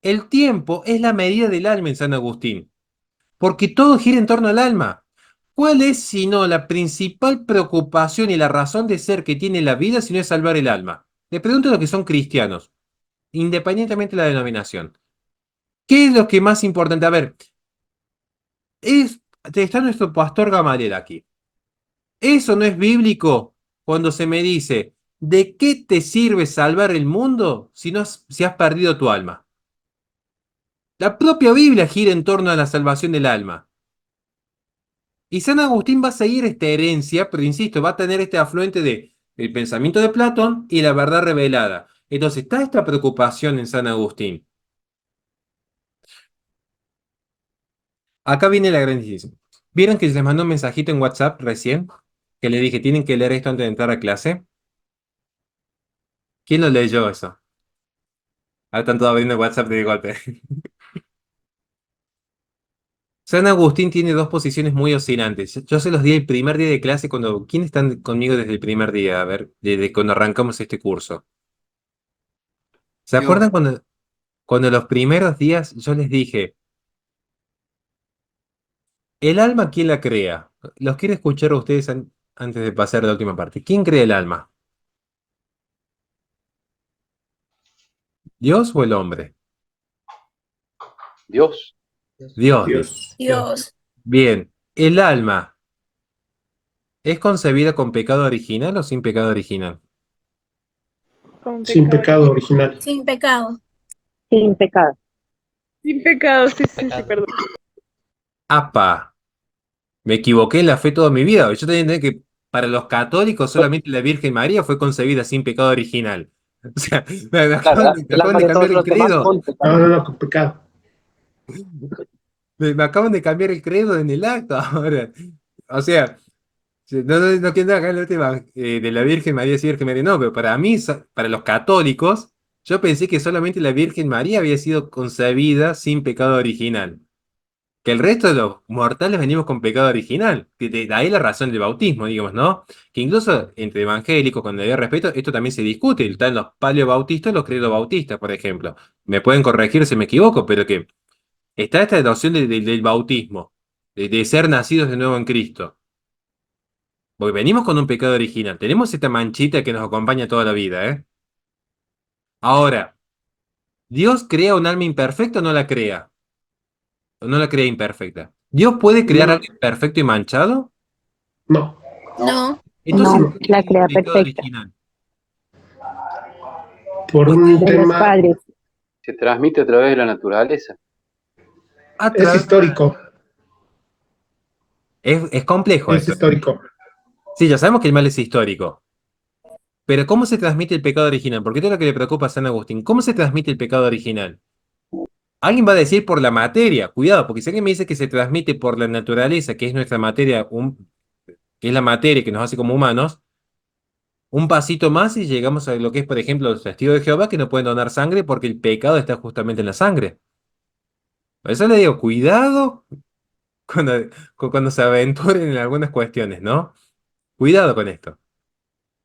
El tiempo es la medida del alma en San Agustín. Porque todo gira en torno al alma. ¿Cuál es, si no, la principal preocupación y la razón de ser que tiene la vida si no es salvar el alma? Le pregunto a los que son cristianos, independientemente de la denominación. ¿Qué es lo que más importante? A ver, está nuestro pastor Gamaliel aquí. ¿Eso no es bíblico cuando se me dice, ¿de qué te sirve salvar el mundo si has perdido tu alma? La propia Biblia gira en torno a la salvación del alma. Y San Agustín va a seguir esta herencia, pero insisto, va a tener este afluente de el pensamiento de Platón y la verdad revelada. Entonces, está esta preocupación en San Agustín. Acá viene la gran decisión. ¿Vieron que les mandó un mensajito en WhatsApp recién? Que le dije, tienen que leer esto antes de entrar a clase. ¿Quién lo leyó eso? Ahora están todos abriendo WhatsApp de golpe. San Agustín tiene dos posiciones muy oscilantes. Yo se los di el primer día de clase cuando... ¿Quién están conmigo desde el primer día? A ver, desde cuando arrancamos este curso. ¿Se Yo, acuerdan cuando los primeros días yo les dije, el alma, ¿quién la crea? Los quiero escuchar a ustedes antes de pasar a la última parte. ¿Quién crea el alma? ¿Dios o el hombre? Dios. Dios, dice. Dios. Dios, Bien, ¿el alma es concebida con pecado original o sin pecado original? Con Sin pecado. pecado original. sin pecado. Sin pecado. Sin pecado, sí, sí, sí, perdón. ¡Apa! Me equivoqué en la fe toda mi vida. Yo tenía que entender que para los católicos solamente la Virgen María fue concebida sin pecado original. O sea, me Claro, acaban, me el acaban alma de de todos cambiar el los demás credo. con pecado. No, con pecado. Me acaban de cambiar el credo en el acto ahora. O sea, no quiero acá en el tema de la Virgen María, sí, Virgen María, no, pero para mí, para los católicos, yo pensé que solamente la Virgen María había sido concebida sin pecado original. Que el resto de los mortales venimos con pecado original. Que de ahí la razón del bautismo, digamos, ¿no? Que incluso entre evangélicos, cuando hay respeto, esto también se discute. Están los paleobautistas y los credo-bautistas, por ejemplo. Me pueden corregir si me equivoco, pero que está esta noción del bautismo, de ser nacidos de nuevo en Cristo. Porque venimos con un pecado original. Tenemos esta manchita que nos acompaña toda la vida, ¿eh? Ahora, ¿Dios crea un alma imperfecta o no la crea? ¿O no la crea imperfecta? ¿Dios puede crear No, algo imperfecto y manchado? no. No, Entonces, No, ¿por qué la tenemos crea pecado perfecta. original? Por un De los tema, padres. Se transmite a través de la naturaleza. A es través- histórico. Es complejo Es esto. histórico. Sí, ya sabemos que el mal es histórico. Pero ¿cómo se transmite el pecado original? Porque esto es lo que le preocupa a San Agustín. ¿Cómo se transmite el pecado original? Alguien va a decir por la materia. Cuidado, porque si alguien me dice que se transmite por la naturaleza, que es nuestra materia, que es la materia que nos hace como humanos, un pasito más y llegamos a lo que es, por ejemplo, los testigos de Jehová que no pueden donar sangre porque el pecado está justamente en la sangre. Por eso le digo, cuidado cuando, cuando se aventuren en algunas cuestiones, ¿no? Cuidado con esto.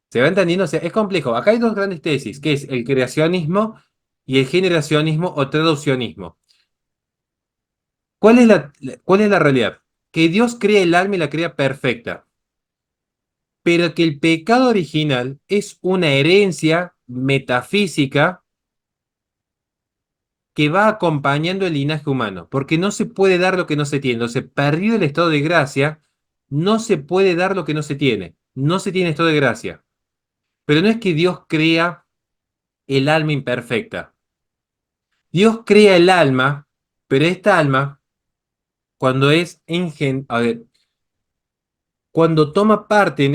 ¿Se va entendiendo? O sea, es complejo. Acá hay dos grandes tesis, que es el creacionismo y el generacionismo o traduccionismo. ¿Cuál es la realidad? Que Dios crea el alma y la crea perfecta, pero que el pecado original es una herencia metafísica que va acompañando el linaje humano, porque no se puede dar lo que no se tiene. Entonces, perdido el estado de gracia, no se puede dar lo que no se tiene. No se tiene estado de gracia. Pero no es que Dios crea el alma imperfecta. Dios crea el alma, pero esta alma, cuando es a ver, cuando toma parte en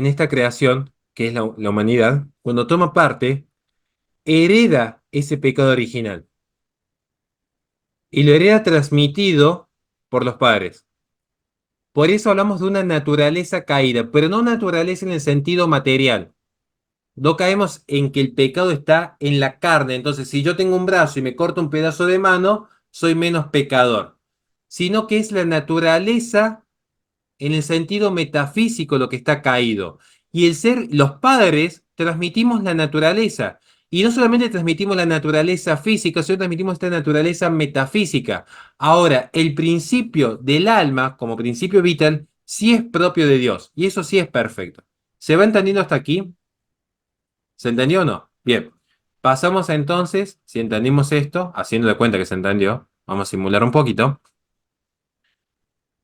esta creación, que es la humanidad, cuando toma parte, hereda ese pecado original y lo hereda transmitido por los padres. Por eso hablamos de una naturaleza caída, pero no naturaleza en el sentido material. No caemos en que el pecado está en la carne. Entonces, si yo tengo un brazo y me corto un pedazo de mano, soy menos pecador. Sino que es la naturaleza en el sentido metafísico lo que está caído. Y el ser, los padres, transmitimos la naturaleza. Y no solamente transmitimos la naturaleza física, sino transmitimos esta naturaleza metafísica. Ahora, el principio del alma, como principio vital, sí es propio de Dios. Y eso sí es perfecto. ¿Se va entendiendo hasta aquí? ¿Se entendió o no? Bien. Pasamos entonces, si entendimos esto, haciendo de cuenta que se entendió, vamos a simular un poquito,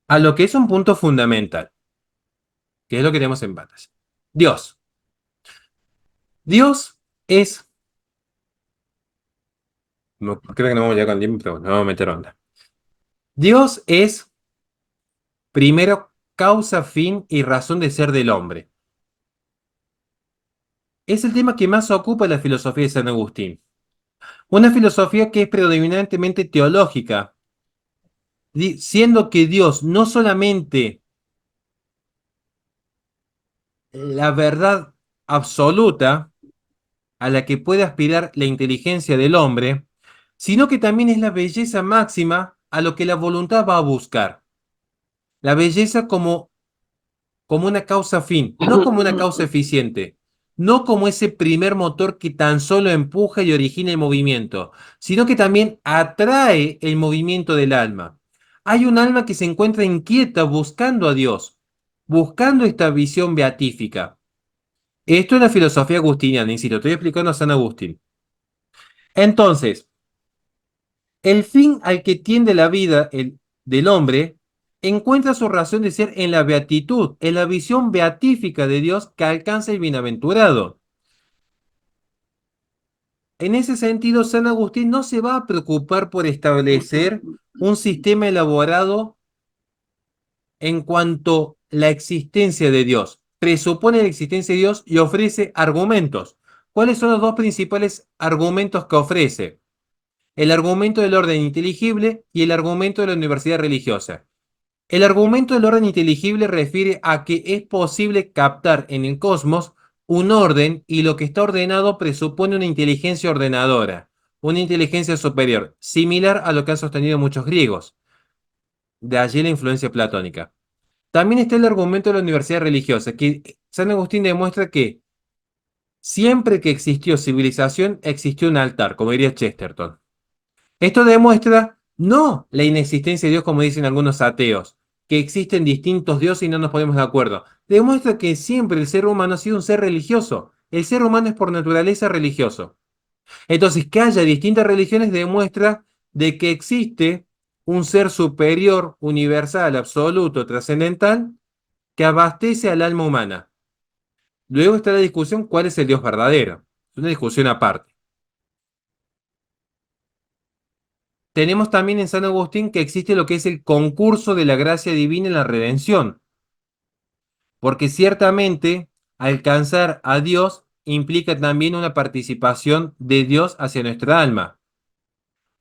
a lo que es un punto fundamental, que es lo que tenemos en pantalla. Dios. Dios es... No, creo que no vamos a llegar con tiempo, pero nos vamos a meter onda. Dios es Primero, causa, fin y razón de ser del hombre. Es el tema que más ocupa la filosofía de San Agustín. Una filosofía que es predominantemente teológica, siendo que Dios no solamente la verdad absoluta a la que puede aspirar la inteligencia del hombre, sino que también es la belleza máxima a lo que la voluntad va a buscar. La belleza como una causa fin, no como una causa eficiente, no como ese primer motor que tan solo empuja y origina el movimiento, sino que también atrae el movimiento del alma. Hay un alma que se encuentra inquieta buscando a Dios, buscando esta visión beatífica. Esto es la filosofía agustiniana, insisto, estoy explicando a San Agustín. Entonces, el fin al que tiende la vida del hombre encuentra su razón de ser en la beatitud, en la visión beatífica de Dios que alcanza el bienaventurado. En ese sentido, San Agustín no se va a preocupar por establecer un sistema elaborado en cuanto a la existencia de Dios. Presupone la existencia de Dios y ofrece argumentos. ¿Cuáles son los dos principales argumentos que ofrece? El argumento del orden inteligible y el argumento de la universidad religiosa. El argumento del orden inteligible refiere a que es posible captar en el cosmos un orden y lo que está ordenado presupone una inteligencia ordenadora, una inteligencia superior, similar a lo que han sostenido muchos griegos. De allí la influencia platónica. También está el argumento de la universidad religiosa, que San Agustín demuestra que siempre que existió civilización existió un altar, como diría Chesterton. Esto demuestra no la inexistencia de Dios, como dicen algunos ateos, que existen distintos dioses y no nos ponemos de acuerdo. Demuestra que siempre el ser humano ha sido un ser religioso. El ser humano es por naturaleza religioso. Entonces, que haya distintas religiones demuestra de que existe un ser superior, universal, absoluto, trascendental, que abastece al alma humana. Luego está la discusión cuál es el Dios verdadero. Es una discusión aparte. Tenemos también en San Agustín que existe lo que es el concurso de la gracia divina en la redención. Porque ciertamente alcanzar a Dios implica también una participación de Dios hacia nuestra alma.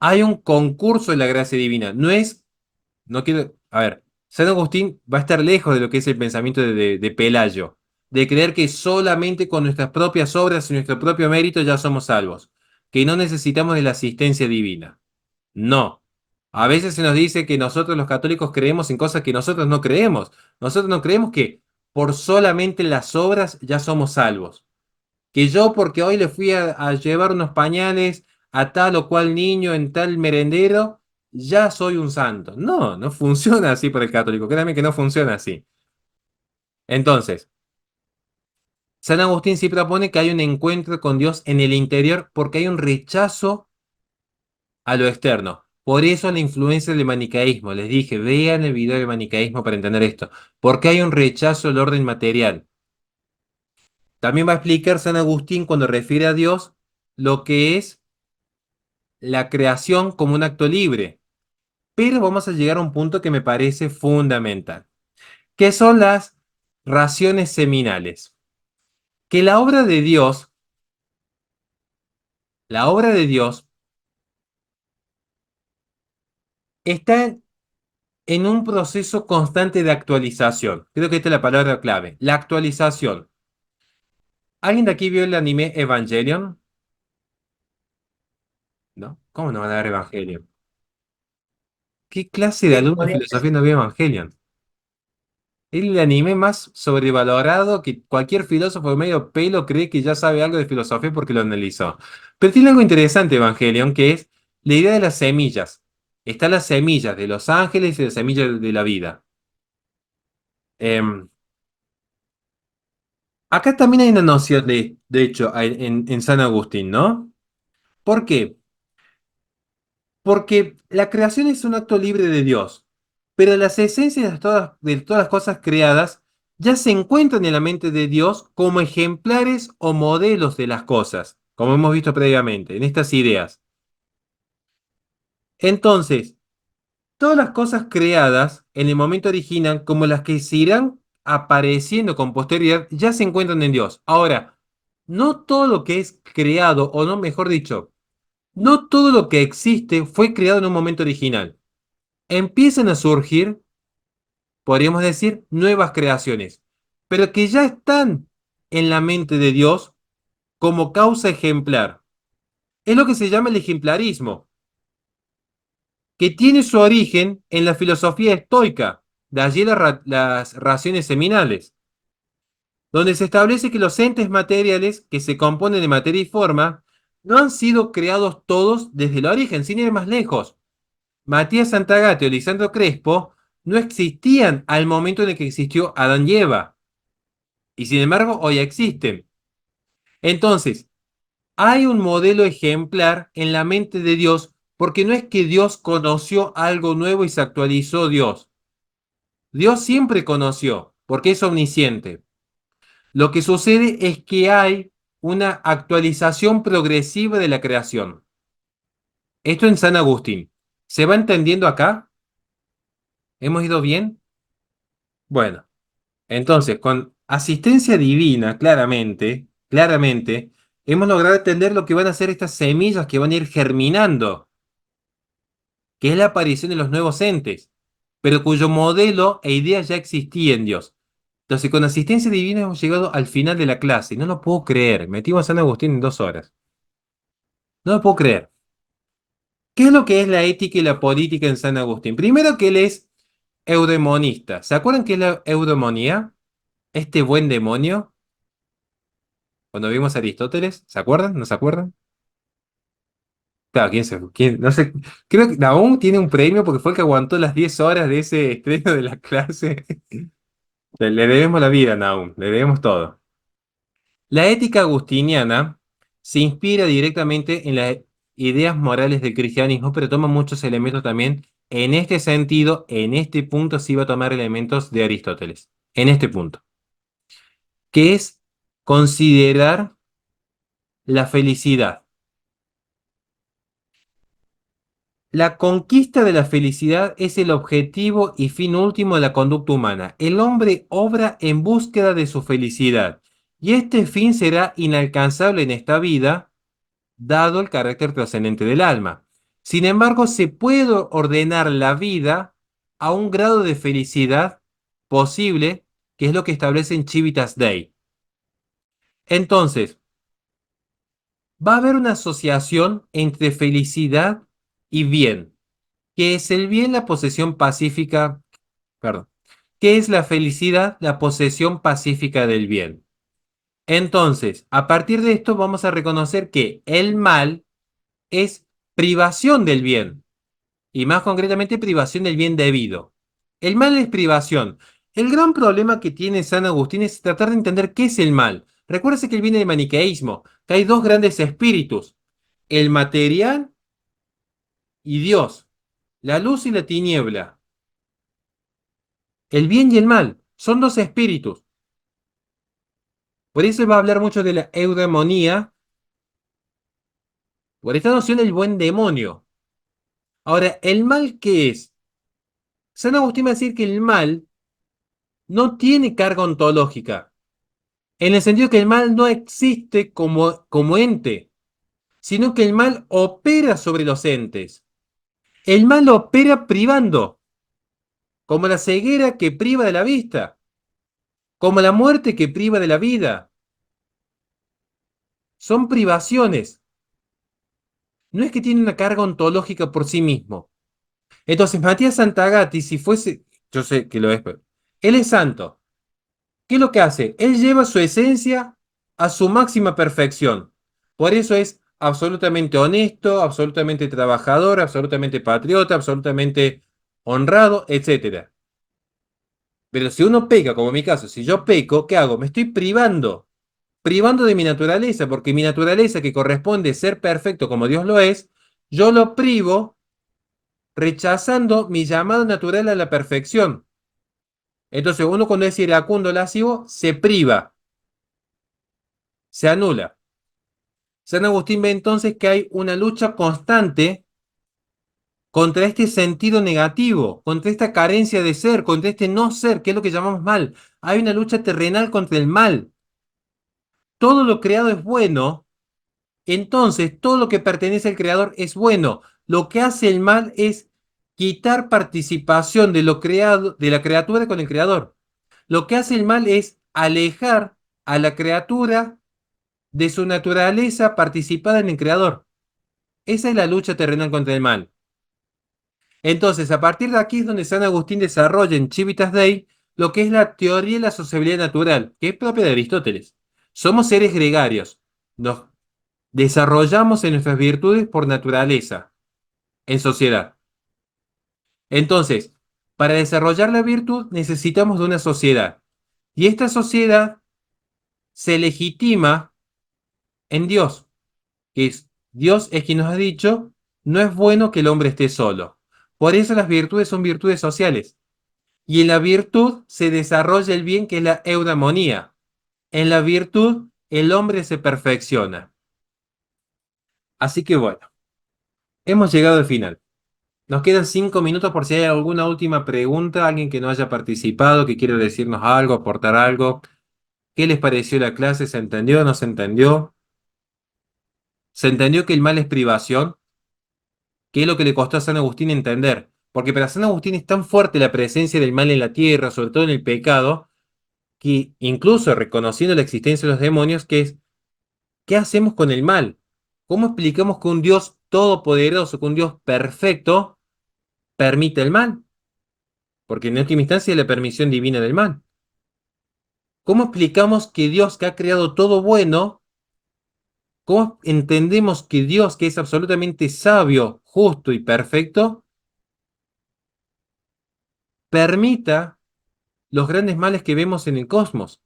Hay un concurso de la gracia divina. A ver, San Agustín va a estar lejos de lo que es el pensamiento de Pelayo, de creer que solamente con nuestras propias obras y nuestro propio mérito ya somos salvos, que no necesitamos de la asistencia divina. No. A veces se nos dice que nosotros los católicos creemos en cosas que nosotros no creemos. Nosotros no creemos que por solamente las obras ya somos salvos. Que yo porque hoy le fui a llevar unos pañales a tal o cual niño en tal merendero, ya soy un santo. No, no funciona así por el católico. Créame que no funciona así. Entonces, San Agustín sí propone que hay un encuentro con Dios en el interior porque hay un rechazo a lo externo. Por eso la influencia del manicaísmo. Les dije, vean el video del manicaísmo para entender esto. Porque hay un rechazo al orden material. También va a explicar San Agustín cuando refiere a Dios lo que es la creación como un acto libre. Pero vamos a llegar a un punto que me parece fundamental, que son las raciones seminales. Que la obra de Dios está en un proceso constante de actualización. Creo que esta es la palabra clave, la actualización. ¿Alguien de aquí vio el anime Evangelion? ¿No? ¿Cómo no van a ver Evangelion? ¿Qué clase de alumno de filosofía no vio Evangelion? Es el anime más sobrevalorado que cualquier filósofo de medio pelo cree que ya sabe algo de filosofía porque lo analizó. Pero tiene algo interesante Evangelion, que es la idea de las semillas. Están las semillas de los ángeles y las semillas de la vida. Acá también hay una noción de hecho, en San Agustín, ¿no? ¿Por qué? Porque la creación es un acto libre de Dios, pero las esencias de todas las cosas creadas ya se encuentran en la mente de Dios como ejemplares o modelos de las cosas, como hemos visto previamente, en estas ideas. Entonces, todas las cosas creadas en el momento original como las que se irán apareciendo con posterioridad ya se encuentran en Dios. Ahora, no todo lo que es creado, o no, mejor dicho, no todo lo que existe fue creado en un momento original. Empiezan a surgir, podríamos decir, nuevas creaciones, pero que ya están en la mente de Dios como causa ejemplar. Es lo que se llama el ejemplarismo, que tiene su origen en la filosofía estoica, de allí las raciones seminales, donde se establece que los entes materiales que se componen de materia y forma no han sido creados todos desde el origen, sin ir más lejos. Matías Santagate o Lisandro Crespo no existían al momento en el que existió Adán y Eva, y sin embargo hoy existen. Entonces, hay un modelo ejemplar en la mente de Dios, porque no es que Dios conoció algo nuevo y se actualizó Dios. Dios siempre conoció, porque es omnisciente. Lo que sucede es que hay una actualización progresiva de la creación. Esto en San Agustín. ¿Se va entendiendo acá? ¿Hemos ido bien? Bueno, entonces, con asistencia divina, claramente, hemos logrado entender lo que van a ser estas semillas que van a ir germinando, que es la aparición de los nuevos entes, pero cuyo modelo e idea ya existía en Dios. Entonces, con asistencia divina hemos llegado al final de la clase. No lo puedo creer. Metimos a San Agustín en 2 horas. No lo puedo creer. ¿Qué es lo que es la ética y la política en San Agustín? Primero que él es eudemonista. ¿Se acuerdan qué es la eudemonía? Este buen demonio. Cuando vimos a Aristóteles, ¿se acuerdan? ¿No se acuerdan? Claro, no sé, creo que Nahum tiene un premio porque fue el que aguantó las 10 horas de ese estreno de la clase. Le debemos la vida a Nahum, le debemos todo. La ética agustiniana se inspira directamente en las ideas morales del cristianismo, pero toma muchos elementos también. En este sentido, en este punto sí va a tomar elementos de Aristóteles. En este punto, que es considerar la felicidad. La conquista de la felicidad es el objetivo y fin último de la conducta humana. El hombre obra en búsqueda de su felicidad, y este fin será inalcanzable en esta vida, dado el carácter trascendente del alma. Sin embargo, se puede ordenar la vida a un grado de felicidad posible, que es lo que establece en Civitas Dei. Entonces, va a haber una asociación entre felicidad y bien. ¿Qué es el bien? La posesión pacífica, perdón. ¿Qué es la felicidad? La posesión pacífica del bien. Entonces, a partir de esto vamos a reconocer que el mal es privación del bien, y más concretamente privación del bien debido. El mal es privación. El gran problema que tiene San Agustín es tratar de entender qué es el mal. Recuérdese que él viene del maniqueísmo, que hay dos grandes espíritus, el material y Dios, la luz y la tiniebla. El bien y el mal son dos espíritus. Por eso va a hablar mucho de la eudemonía, por esta noción del buen demonio. Ahora, ¿el mal qué es? San Agustín va a decir que el mal no tiene carga ontológica, en el sentido que el mal no existe como ente, sino que el mal opera sobre los entes. El mal opera privando, como la ceguera que priva de la vista, como la muerte que priva de la vida. Son privaciones. No es que tiene una carga ontológica por sí mismo. Entonces, Matías Santagati, si fuese, yo sé que lo es, pero él es santo. ¿Qué es lo que hace? Él lleva su esencia a su máxima perfección. Por eso es absolutamente honesto, absolutamente trabajador, absolutamente patriota, absolutamente honrado, etc. Pero si uno peca, como en mi caso, si yo peco, ¿qué hago? Me estoy privando de mi naturaleza, porque mi naturaleza, que corresponde ser perfecto como Dios lo es, yo lo privo rechazando mi llamado natural a la perfección. Entonces uno, cuando es iracundo lascivo, se priva, se anula. San Agustín ve entonces que hay una lucha constante contra este sentido negativo, contra esta carencia de ser, contra este no ser, que es lo que llamamos mal. Hay una lucha terrenal contra el mal. Todo lo creado es bueno, entonces todo lo que pertenece al creador es bueno. Lo que hace el mal es quitar participación de lo creado, de la criatura con el creador. Lo que hace el mal es alejar a la criatura de su naturaleza participada en el creador. Esa es la lucha terrenal contra el mal. Entonces, a partir de aquí es donde San Agustín desarrolla en Civitas Dei lo que es la teoría de la sociabilidad natural, que es propia de Aristóteles. Somos seres gregarios. Nos desarrollamos en nuestras virtudes por naturaleza, en sociedad. Entonces, para desarrollar la virtud necesitamos de una sociedad. Y esta sociedad se legitima en Dios, que es Dios es quien nos ha dicho, no es bueno que el hombre esté solo. Por eso las virtudes son virtudes sociales. Y en la virtud se desarrolla el bien que es la eudamonía. En la virtud el hombre se perfecciona. Así que bueno, hemos llegado al final. Nos quedan 5 minutos por si hay alguna última pregunta, alguien que no haya participado, que quiera decirnos algo, aportar algo. ¿Qué les pareció la clase? ¿Se entendió o no se entendió? ¿Se entendió que el mal es privación? ¿Qué es lo que le costó a San Agustín entender? Porque para San Agustín es tan fuerte la presencia del mal en la tierra, sobre todo en el pecado, que incluso reconociendo la existencia de los demonios, que es, ¿qué hacemos con el mal? ¿Cómo explicamos que un Dios todopoderoso, que un Dios perfecto, permite el mal? Porque en última instancia es la permisión divina del mal. ¿Cómo explicamos que Dios, que ha creado todo bueno, cómo entendemos que Dios, que es absolutamente sabio, justo y perfecto, permita los grandes males que vemos en el cosmos?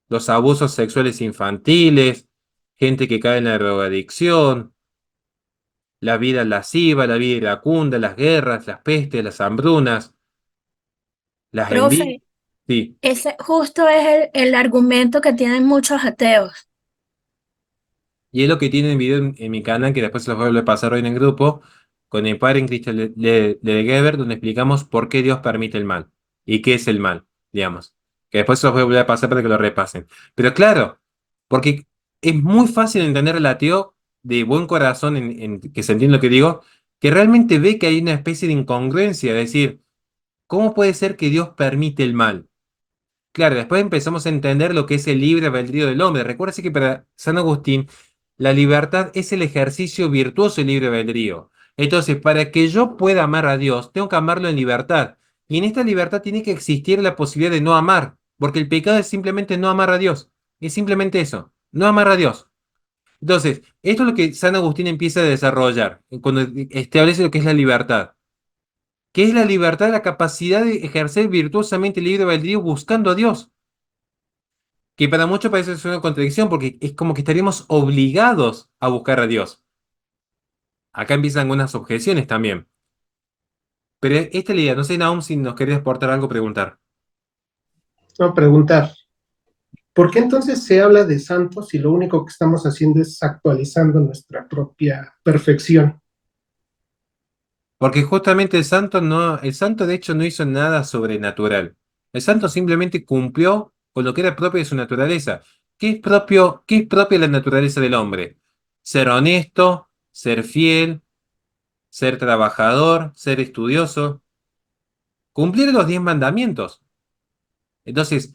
Los abusos sexuales infantiles, gente que cae en la drogadicción, la vida lasciva, la vida iracunda, las guerras, las pestes, las hambrunas, las envidias. Profe, Sí. ese justo es el argumento que tienen muchos ateos. Y es lo que tiene en video en mi canal, que después se los voy a pasar hoy en el grupo, con el padre Christian de Geber, donde explicamos por qué Dios permite el mal y qué es el mal, digamos. Que después se los voy a volver a pasar para que lo repasen. Pero claro, porque es muy fácil entender al ateo de buen corazón, que se entiende lo que digo, que realmente ve que hay una especie de incongruencia, es decir, ¿cómo puede ser que Dios permite el mal? Claro, después empezamos a entender lo que es el libre albedrío del hombre. Recuerda que para San Agustín, la libertad es el ejercicio virtuoso del libre albedrío. Entonces, para que yo pueda amar a Dios, tengo que amarlo en libertad. Y en esta libertad tiene que existir la posibilidad de no amar, porque el pecado es simplemente no amar a Dios. Es simplemente eso, no amar a Dios. Entonces, esto es lo que San Agustín empieza a desarrollar, cuando establece lo que es la libertad. ¿Qué es la libertad? La capacidad de ejercer virtuosamente el libre albedrío buscando a Dios. Que para muchos parece ser una contradicción, porque es como que estaríamos obligados a buscar a Dios. Acá empiezan algunas objeciones también. Pero esta es la idea. No sé, Naum, si nos querías aportar algo, preguntar. No, preguntar. ¿Por qué entonces se habla de santos si lo único que estamos haciendo es actualizando nuestra propia perfección? Porque justamente el santo de hecho no hizo nada sobrenatural. El santo simplemente cumplió con lo que era propio de su naturaleza. Qué es propio de la naturaleza del hombre? Ser honesto, ser fiel, ser trabajador, ser estudioso, cumplir los 10 mandamientos. Entonces,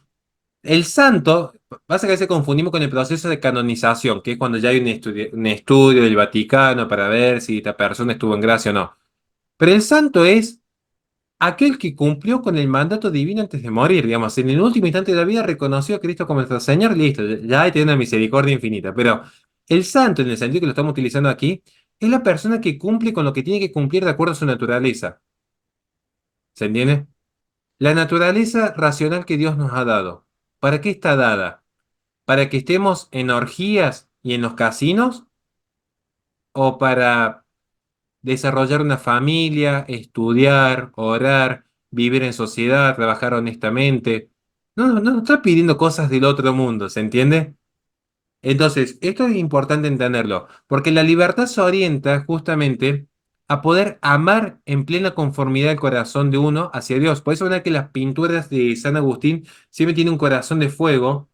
el santo, pasa que a veces confundimos con el proceso de canonización, que es cuando ya hay un estudio del Vaticano para ver si esta persona estuvo en gracia o no. Pero el santo es aquel que cumplió con el mandato divino antes de morir, digamos, en el último instante de la vida reconoció a Cristo como nuestro Señor, listo, ya hay tiene una misericordia infinita. Pero el santo, en el sentido que lo estamos utilizando aquí, es la persona que cumple con lo que tiene que cumplir de acuerdo a su naturaleza. ¿Se entiende? La naturaleza racional que Dios nos ha dado. ¿Para qué está dada? ¿Para que estemos en orgías y en los casinos? ¿O para desarrollar una familia, estudiar, orar, vivir en sociedad, trabajar honestamente? No está pidiendo cosas del otro mundo, ¿se entiende? Entonces, esto es importante entenderlo, porque la libertad se orienta justamente a poder amar en plena conformidad el corazón de uno hacia Dios. Por eso es verdad que las pinturas de San Agustín siempre tienen un corazón de fuego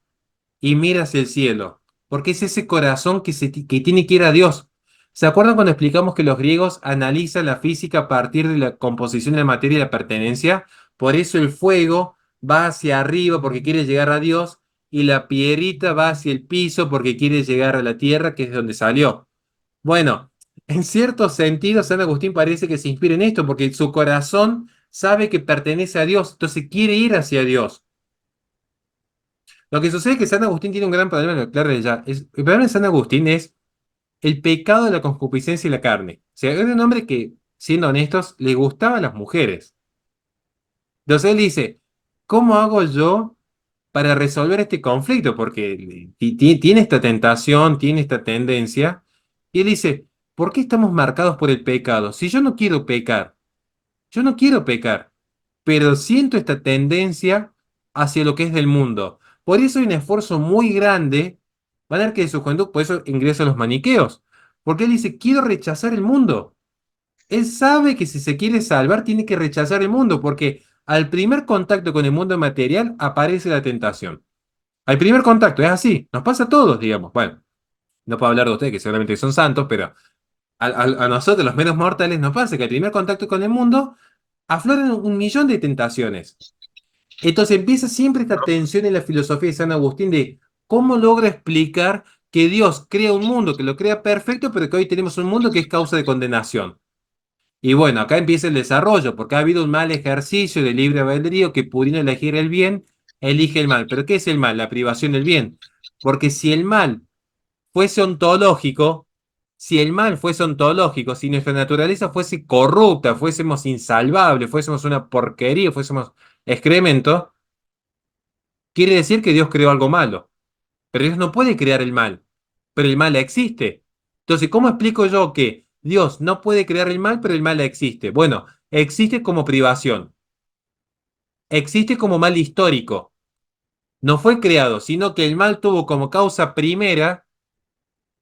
y mira hacia el cielo, porque es ese corazón que tiene que ir a Dios. ¿Se acuerdan cuando explicamos que los griegos analizan la física a partir de la composición de la materia y la pertenencia? Por eso el fuego va hacia arriba porque quiere llegar a Dios y la piedrita va hacia el piso porque quiere llegar a la tierra, que es de donde salió. Bueno, en cierto sentido, San Agustín parece que se inspira en esto porque su corazón sabe que pertenece a Dios, entonces quiere ir hacia Dios. Lo que sucede es que San Agustín tiene un gran problema, lo aclaro ya. El problema de San Agustín es el pecado de la concupiscencia y la carne. O sea, era un hombre que, siendo honestos, le gustaban las mujeres. Entonces él dice, ¿cómo hago yo para resolver este conflicto? Porque tiene esta tentación, tiene esta tendencia. Y él dice, ¿por qué estamos marcados por el pecado? Si yo no quiero pecar, pero siento esta tendencia hacia lo que es del mundo. Por eso hay un esfuerzo muy grande, van a ver que de su juventud, por eso ingresa a los maniqueos, porque él dice, quiero rechazar el mundo. Él sabe que si se quiere salvar, tiene que rechazar el mundo, porque al primer contacto con el mundo material aparece la tentación. Al primer contacto, es así, nos pasa a todos, digamos. Bueno, no puedo hablar de ustedes, que seguramente son santos, pero a nosotros, los menos mortales, nos pasa que al primer contacto con el mundo afloran un millón de tentaciones. Entonces empieza siempre esta tensión en la filosofía de San Agustín de cómo logra explicar que Dios crea un mundo, que lo crea perfecto, pero que hoy tenemos un mundo que es causa de condenación. Y bueno, acá empieza el desarrollo, porque ha habido un mal ejercicio de libre albedrío que pudiendo elegir el bien, elige el mal. ¿Pero qué es el mal? La privación del bien. Porque si el mal fuese ontológico, si nuestra naturaleza fuese corrupta, fuésemos insalvables, fuésemos una porquería, fuésemos excremento, quiere decir que Dios creó algo malo. Pero Dios no puede crear el mal, pero el mal existe. Entonces, ¿cómo explico yo que Dios no puede crear el mal, pero el mal existe? Bueno, existe como privación, existe como mal histórico. No fue creado, sino que el mal tuvo como causa primera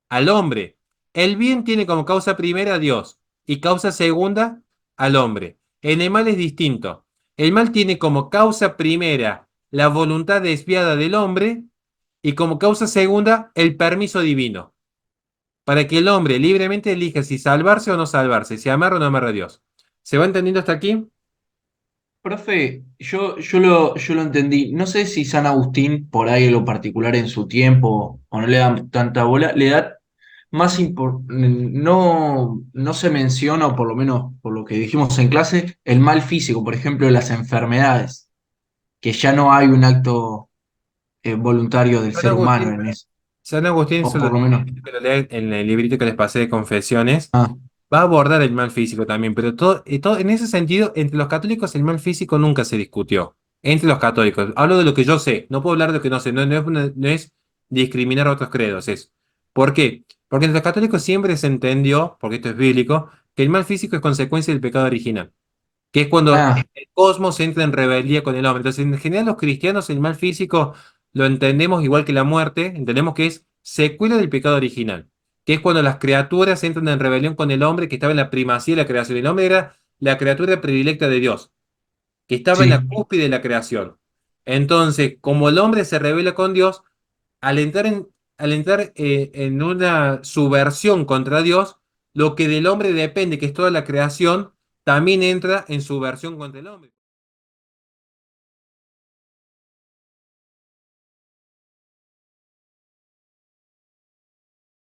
al hombre. El bien tiene como causa primera a Dios y causa segunda al hombre. En el mal es distinto. El mal tiene como causa primera la voluntad desviada del hombre y como causa segunda el permiso divino, para que el hombre libremente elija si salvarse o no salvarse, si amar o no amar a Dios. ¿Se va entendiendo hasta aquí? Profe, yo lo entendí. No sé si San Agustín, por ahí en lo particular en su tiempo, o no le dan tanta bola, le da no se menciona, o por lo menos por lo que dijimos en clase, el mal físico, por ejemplo, las enfermedades, que ya no hay un acto voluntario del San ser humano Agustín, en eso, San Agustín, o eso lo por lo menos. lean en el librito que les pasé de confesiones, Ah, va a abordar el mal físico también, pero todo en ese sentido, entre los católicos el mal físico nunca se discutió. Entre los católicos. Hablo de lo que yo sé, no puedo hablar de lo que no sé, no es discriminar a otros credos, es. ¿Por qué? Porque entre los católicos siempre se entendió, porque esto es bíblico, que el mal físico es consecuencia del pecado original, que es cuando ah, el cosmos entra en rebeldía con el hombre. Entonces, en general, los cristianos el mal físico lo entendemos igual que la muerte, entendemos que es secuela del pecado original, que es cuando las criaturas entran en rebelión con el hombre que estaba en la primacía de la creación. El hombre era la criatura predilecta de Dios, que estaba en la sí. cúspide de la creación. Entonces, como el hombre se rebela con Dios, al entrar en una subversión contra Dios, lo que del hombre depende, que es toda la creación, también entra en subversión contra el hombre.